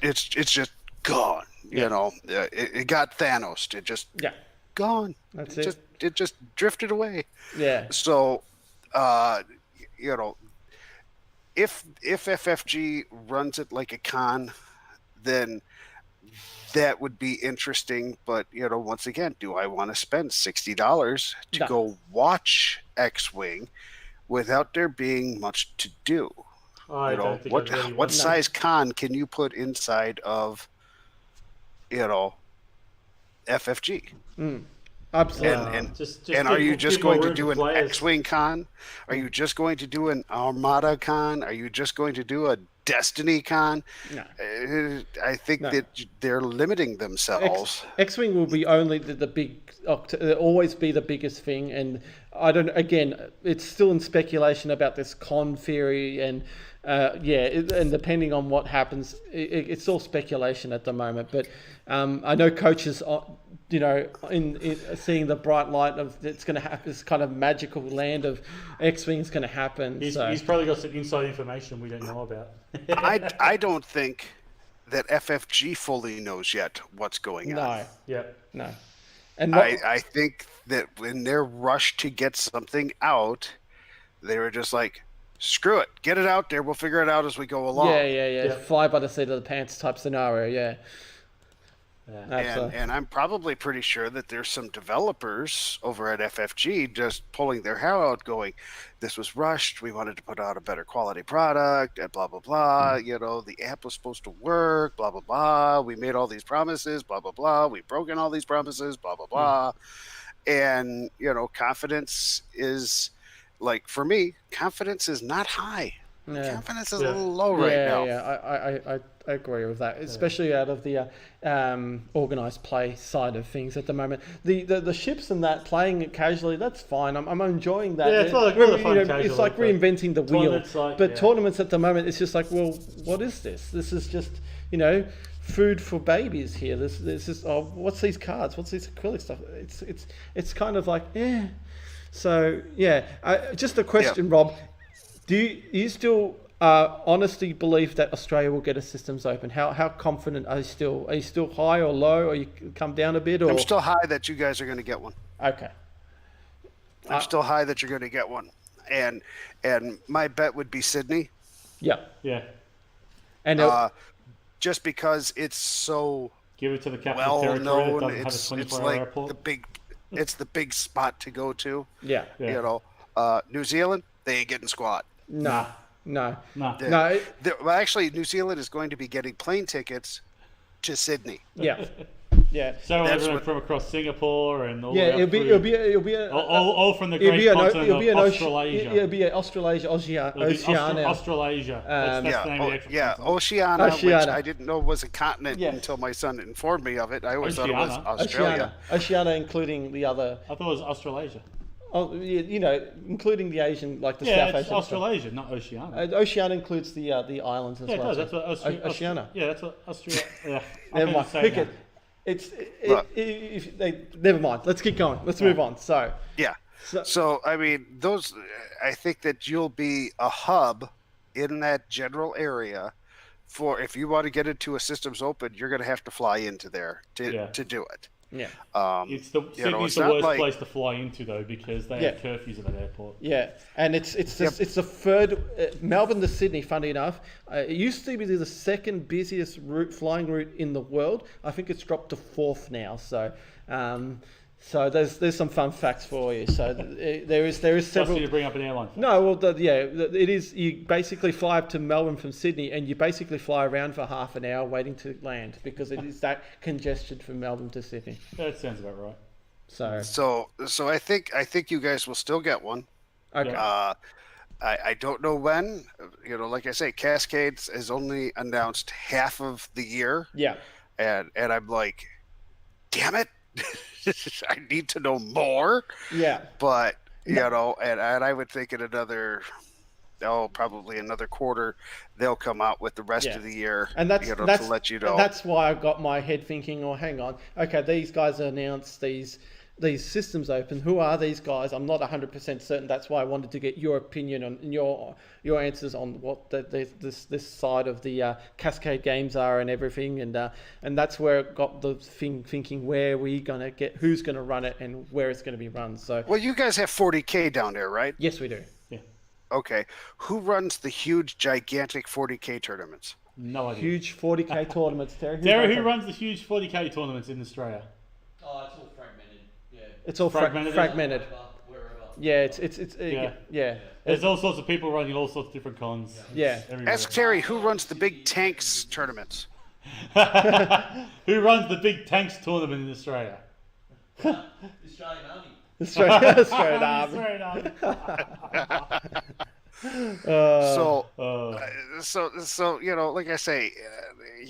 Speaker 5: It's just gone. It got Thanos. It just gone.
Speaker 2: That's
Speaker 5: It just drifted away.
Speaker 2: Yeah.
Speaker 5: So, if FFG runs it like a con, then that would be interesting. But once again, do I want to spend $60 to
Speaker 2: No.
Speaker 5: go watch X-Wing without there being much to do?
Speaker 1: I don't think
Speaker 5: What
Speaker 1: I really
Speaker 5: what
Speaker 1: want
Speaker 5: size con can you put inside of FFG?
Speaker 2: Absolutely.
Speaker 5: And
Speaker 1: Just
Speaker 5: are you just
Speaker 1: give more
Speaker 5: going to
Speaker 1: room
Speaker 5: do
Speaker 1: for
Speaker 5: an
Speaker 1: players.
Speaker 5: X-Wing con? Are you just going to do an Armada con? Are you just going to do a Destiny con?
Speaker 2: No.
Speaker 5: I think that they're limiting themselves.
Speaker 2: X-Wing will be only the big, always be the biggest thing, and I don't. Again, it's still in speculation about this con theory, and and depending on what happens, it's all speculation at the moment. But I know coaches, in seeing the bright light of it's going to happen, this kind of magical land of X-Wing is going to happen.
Speaker 1: He's probably got some inside information we don't know about.
Speaker 5: I don't think that FFG fully knows yet what's going on.
Speaker 2: No,
Speaker 1: Yeah.
Speaker 2: no. And
Speaker 5: I think that in their rush to get something out, they were just like, screw it, get it out there. We'll figure it out as we go along.
Speaker 2: Yeah. Fly by the seat of the pants type scenario. Yeah.
Speaker 5: And I'm probably pretty sure that there's some developers over at FFG just pulling their hair out going, this was rushed. We wanted to put out a better quality product and blah, blah, blah. The app was supposed to work, blah, blah, blah. We made all these promises, blah, blah, blah. We've broken all these promises, blah, blah, blah. And, confidence is, like, for me, confidence is not high.
Speaker 2: Yeah.
Speaker 5: Confidence is a little low right now.
Speaker 2: Yeah, I agree with that, especially out of the organised play side of things at the moment. The ships and that, playing it casually, that's fine. I'm enjoying that.
Speaker 1: Yeah, it's like really fun casual,
Speaker 2: it's like reinventing the wheel.
Speaker 1: Tournaments,
Speaker 2: But tournaments at the moment, it's just like, well, what is this? This is just, food for babies here. There's this. Oh, what's these cards? What's this acrylic stuff? It's kind of like So just a question, Rob. Do you still honestly believe that Australia will get a systems open? How confident are you still? Are you still high or low? Or you come down a bit? Or
Speaker 5: I'm still high that you guys are going to get one.
Speaker 2: Okay.
Speaker 5: I'm still high that you're going to get one, and my bet would be Sydney.
Speaker 2: Yeah.
Speaker 1: Yeah.
Speaker 2: And
Speaker 5: just because it's so
Speaker 1: give it to the capital territory
Speaker 5: known,
Speaker 1: that doesn't have a 24-hour
Speaker 5: like
Speaker 1: airport.
Speaker 5: it's the big spot to go to.
Speaker 2: Yeah.
Speaker 5: You know, New Zealand, they ain't getting squat.
Speaker 2: No.
Speaker 5: Well, actually, New Zealand is going to be getting plane tickets to Sydney.
Speaker 2: Yeah. Yeah.
Speaker 1: So everyone from across Singapore and all
Speaker 2: it'll be
Speaker 1: all from the great continent of Australasia.
Speaker 2: It'll be Australasia, Oceania.
Speaker 1: Australasia. That's the name of the actual continent.
Speaker 5: Oceania, which I didn't know was a continent until my son informed me of it. I always thought it was Australia.
Speaker 2: Oceania, including the other.
Speaker 1: I thought it was Australasia.
Speaker 2: Oh, you know, including the Asian, like the South
Speaker 1: Asian.
Speaker 2: Asian.
Speaker 1: Yeah, it's Australasia, not Oceania.
Speaker 2: Oceania includes the islands as well.
Speaker 1: Yeah, it does. That's what
Speaker 2: Oceania.
Speaker 1: Yeah, that's what Australia.
Speaker 2: Never mind. Pick it. Never mind. Let's keep going. Let's move on. So
Speaker 5: I mean, those. I think that you'll be a hub in that general area. For if you want to get into a systems open, you're going to have to fly into there to do it.
Speaker 2: Yeah.
Speaker 1: Sydney's the worst place to fly into though because they have curfews at that airport.
Speaker 2: Yeah, and it's the third Melbourne to Sydney. Funny enough, it used to be the second busiest flying route in the world. I think it's dropped to fourth now. So, there's some fun facts for you. So there is several.
Speaker 1: Just to bring up an airline.
Speaker 2: No, well, it is. You basically fly up to Melbourne from Sydney, and you basically fly around for half an hour waiting to land because it is that congested from Melbourne to Sydney.
Speaker 1: That sounds about right.
Speaker 5: So I think you guys will still get one.
Speaker 2: Okay.
Speaker 5: I don't know when. You know, like I say, Cascades has only announced half of the year.
Speaker 2: Yeah.
Speaker 5: And I'm like, damn it. I need to know more.
Speaker 2: Yeah.
Speaker 5: But, you know, and I would think in probably another quarter, they'll come out with the rest of the year. And that's to let you know.
Speaker 2: And that's why I got my head thinking, hang on. Okay, these guys announced these systems open. Who are these guys? I'm not 100% certain. That's why I wanted to get your opinion on your answers on what this side of the Cascade games are and everything. And that's where it got the thinking where we gonna get, who's gonna run it, and where it's gonna be run. So
Speaker 5: well, you guys have 40K down there, right?
Speaker 2: Yes, we do.
Speaker 1: Yeah.
Speaker 5: Okay. Who runs the huge, gigantic 40K tournaments?
Speaker 1: No idea.
Speaker 2: Huge 40K tournaments, Terry.
Speaker 1: Who runs the huge 40K tournaments in Australia?
Speaker 4: Oh, it's all fragmented. Yeah.
Speaker 2: It's all fragmented.
Speaker 4: Wherever.
Speaker 2: Yeah, yeah.
Speaker 1: There's all sorts of people running all sorts of different cons.
Speaker 2: Yeah.
Speaker 5: Ask Terry who runs the big tanks tournaments.
Speaker 1: Who runs the big tanks tournament in Australia?
Speaker 4: Australian Army.
Speaker 2: Australian Army.
Speaker 5: So you know, like I say,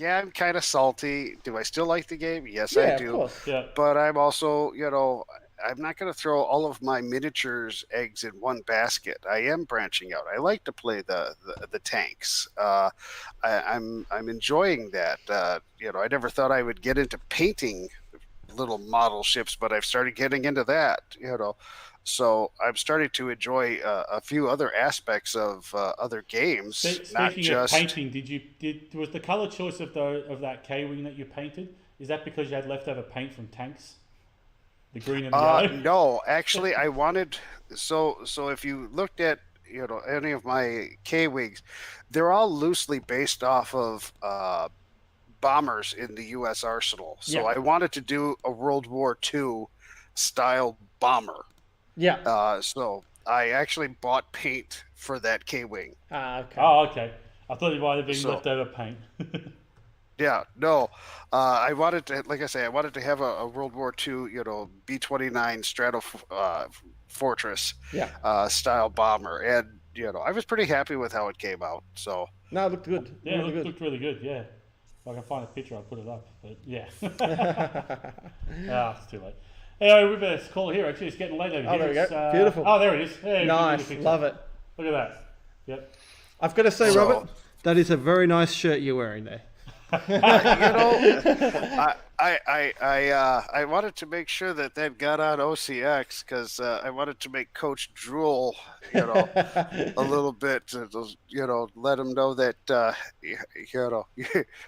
Speaker 5: I'm kind of salty. Do I still like the game? Yes, I do.
Speaker 2: Of course.
Speaker 1: Yeah.
Speaker 5: But I'm also, you know, I'm not going to throw all of my miniatures eggs in one basket. I am branching out. I like to play the tanks. I'm enjoying that. You know, I never thought I would get into painting little model ships, but I've started getting into that. You know, so I'm starting to enjoy a few other aspects of other games.
Speaker 1: Speaking of painting, was the color choice of that K-wing that you painted? Is that because you had leftover paint from tanks? The green and the yellow?
Speaker 5: No, actually, I wanted. So if you looked at, you know, any of my K-wings, they're all loosely based off of bombers in the U.S. arsenal. So I wanted to do a World War II style bomber.
Speaker 2: Yeah.
Speaker 5: So I actually bought paint for that K-wing.
Speaker 2: Okay.
Speaker 1: Oh, okay. I thought it might have been leftover paint.
Speaker 5: Yeah, no. I wanted to, like I say, I wanted to have a World War II, you know, B-29 Strato Fortress style bomber. And, you know, I was pretty happy with how it came out. So
Speaker 2: no, it looked good.
Speaker 1: Yeah, it looked really good, yeah. If I can find a picture, I'll put it up. But yeah. It's too late. Anyway, we better call it here. Actually, it's getting late over here.
Speaker 2: There we go. Beautiful.
Speaker 1: Oh, there it is. Yeah,
Speaker 2: nice. Love it.
Speaker 1: Look at that. Yep.
Speaker 2: I've got to say, Robert, that is a very nice shirt you're wearing there.
Speaker 5: I wanted to make sure that got on OCX because I wanted to make Coach drool, a little bit to, let him know that,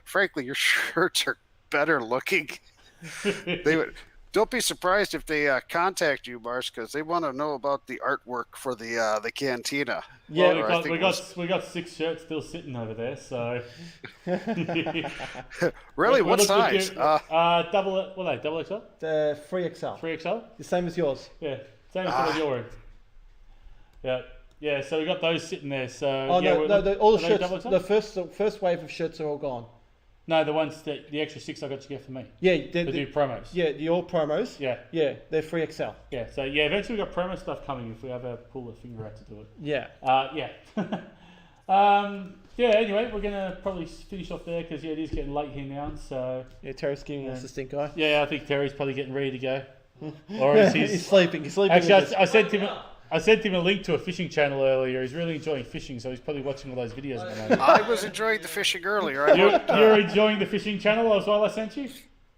Speaker 5: frankly, your shirts are better looking. They would. Don't be surprised if they contact you, Mars, because they want to know about the artwork for the cantina.
Speaker 1: Yeah, well, we got 6 shirts still sitting over there. So
Speaker 5: really, what size?
Speaker 1: Double XL.
Speaker 2: The 3XL.
Speaker 1: 3XL.
Speaker 2: The same as yours.
Speaker 1: Yeah, same as what you're wearing. Yeah. So we got those sitting there. So
Speaker 2: all the shirts. The first wave of shirts are all gone.
Speaker 1: No, the ones the extra 6 I got to get for me.
Speaker 2: Yeah,
Speaker 1: they do promos.
Speaker 2: Yeah, your promos.
Speaker 1: Yeah,
Speaker 2: they're 3XL.
Speaker 1: Yeah, so eventually we got promo stuff coming if we ever pull the finger out to do it.
Speaker 2: Yeah.
Speaker 1: Anyway, we're gonna probably finish off there because it is getting late here now. So
Speaker 2: Terry's giving us the stink eye.
Speaker 1: Yeah, I think Terry's probably getting ready to go, or is
Speaker 2: he's sleeping. He's sleeping.
Speaker 1: Actually, I sent him a link to a fishing channel earlier. He's really enjoying fishing, so he's probably watching all those videos at the moment.
Speaker 5: I was enjoying the fishing earlier.
Speaker 1: You're enjoying the fishing channel as well, I sent you?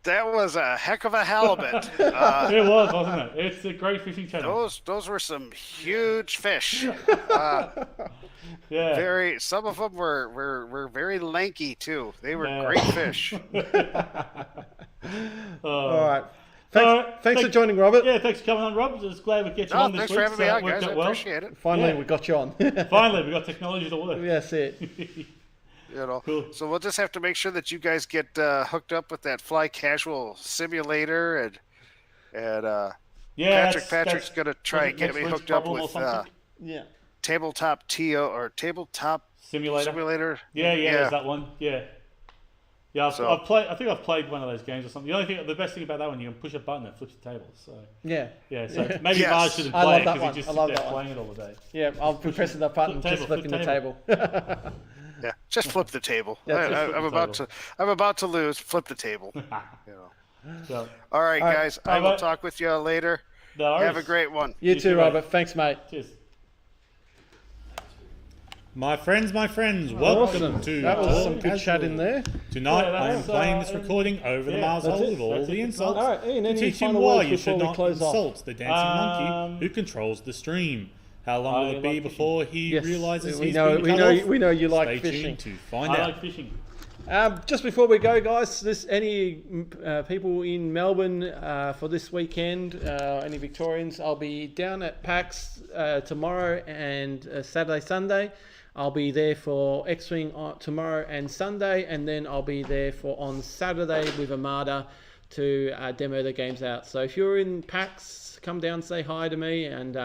Speaker 5: That was a heck of a halibut.
Speaker 1: It was, wasn't it? It's a great fishing channel.
Speaker 5: Those were some huge fish.
Speaker 1: Yeah.
Speaker 5: Some of them were very lanky too. They were great fish.
Speaker 2: All right. Thanks for joining, Robert.
Speaker 1: Yeah, thanks for coming on, Rob. Just glad we get you on this
Speaker 5: thanks
Speaker 1: week.
Speaker 5: for having me on, guys. I appreciate it.
Speaker 2: Finally, we got you on.
Speaker 1: Finally, we got technology to work.
Speaker 2: That's it.
Speaker 5: Cool. So we'll just have to make sure that you guys get hooked up with that Fly Casual simulator, and Patrick's gonna try and get me hooked up with tabletop tabletop simulator.
Speaker 1: Yeah, there's that one. Yeah, I think I've played one of those games or something. The best thing about that one, you can push a button that flips the table. So so maybe Mars shouldn't play it because he just sits there playing it all the day.
Speaker 2: Yeah, I'll be pressing that button, just flipping the table.
Speaker 5: Yeah, just flip the table. I'm about to lose. Flip the table. All right, guys. I will talk with you later. Have a great one.
Speaker 2: You too, Robert. Thanks, mate.
Speaker 1: Cheers.
Speaker 3: My friends, welcome to
Speaker 2: that was some good chat in there.
Speaker 3: Tonight I am playing this recording over the Mars hole with all the insults
Speaker 2: all right, Ian,
Speaker 3: to teach him why you should not insult the dancing monkey who controls the stream. How long will it be before he realizes he's been cut off?
Speaker 2: We know you like
Speaker 3: Stay
Speaker 2: fishing.
Speaker 3: tuned to find out.
Speaker 1: I like fishing.
Speaker 2: Just before we go, guys, any people in Melbourne for this weekend, any Victorians, I'll be down at PAX tomorrow and Saturday, Sunday. I'll be there for X Wing tomorrow and Sunday, and then I'll be there on Saturday with Armada to demo the games out. So if you're in PAX, come down, say hi to me, and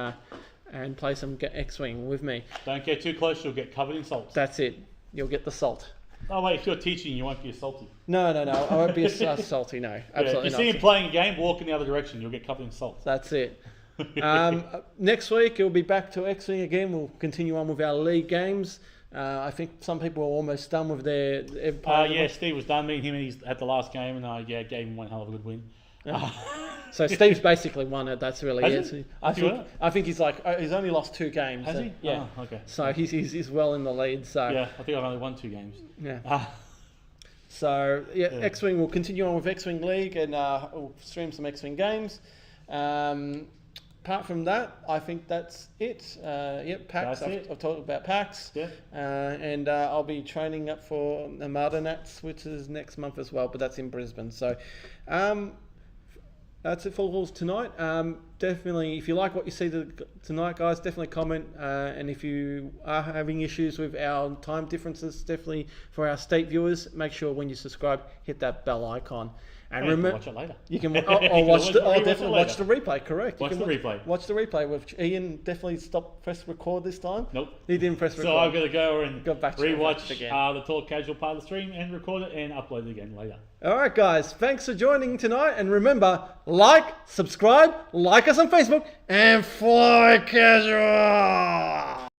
Speaker 2: play some X Wing with me.
Speaker 1: Don't get too close; you'll get covered in salt.
Speaker 2: That's it. You'll get the salt.
Speaker 1: Oh wait, if you're teaching, you won't be salty.
Speaker 2: No. I won't be salty. No, absolutely
Speaker 1: if you see him playing a game, walk in the other direction. You'll get covered in salt.
Speaker 2: That's it. Next week it'll be back to X Wing again. We'll continue on with our league games. I think some people are almost done with their
Speaker 1: Steve was done. Me and him, he's at the last game, and I gave him one hell of a good win.
Speaker 2: So Steve's basically won it. That's really it. I think he's he's only lost 2 games.
Speaker 1: Has he?
Speaker 2: Yeah.
Speaker 1: Oh, okay.
Speaker 2: So he's well in the lead. So
Speaker 1: yeah, I think I've only won 2 games.
Speaker 2: Yeah. So X Wing will continue on with X Wing League, and we'll stream some X Wing games. Apart from that, I think that's it. PAX. I've talked about PAX.
Speaker 1: Yeah.
Speaker 2: And I'll be training up for Armada Nats, which is next month as well, but that's in Brisbane. So that's it for tonight. Definitely, if you like what you see tonight, guys, definitely comment. And if you are having issues with our time differences, definitely for our state viewers, make sure when you subscribe, hit that bell icon. And remember,
Speaker 1: watch it later.
Speaker 2: You can watch the replay. Correct.
Speaker 1: Watch the replay.
Speaker 2: Watch the replay. With Ian definitely press record this time.
Speaker 1: Nope.
Speaker 2: He didn't press record.
Speaker 1: So I've got to go and
Speaker 2: rewatch
Speaker 1: the Talk Casual part of the stream and record it and upload it again later.
Speaker 2: All right, guys. Thanks for joining tonight. And remember, subscribe, like us on Facebook, and fly casual.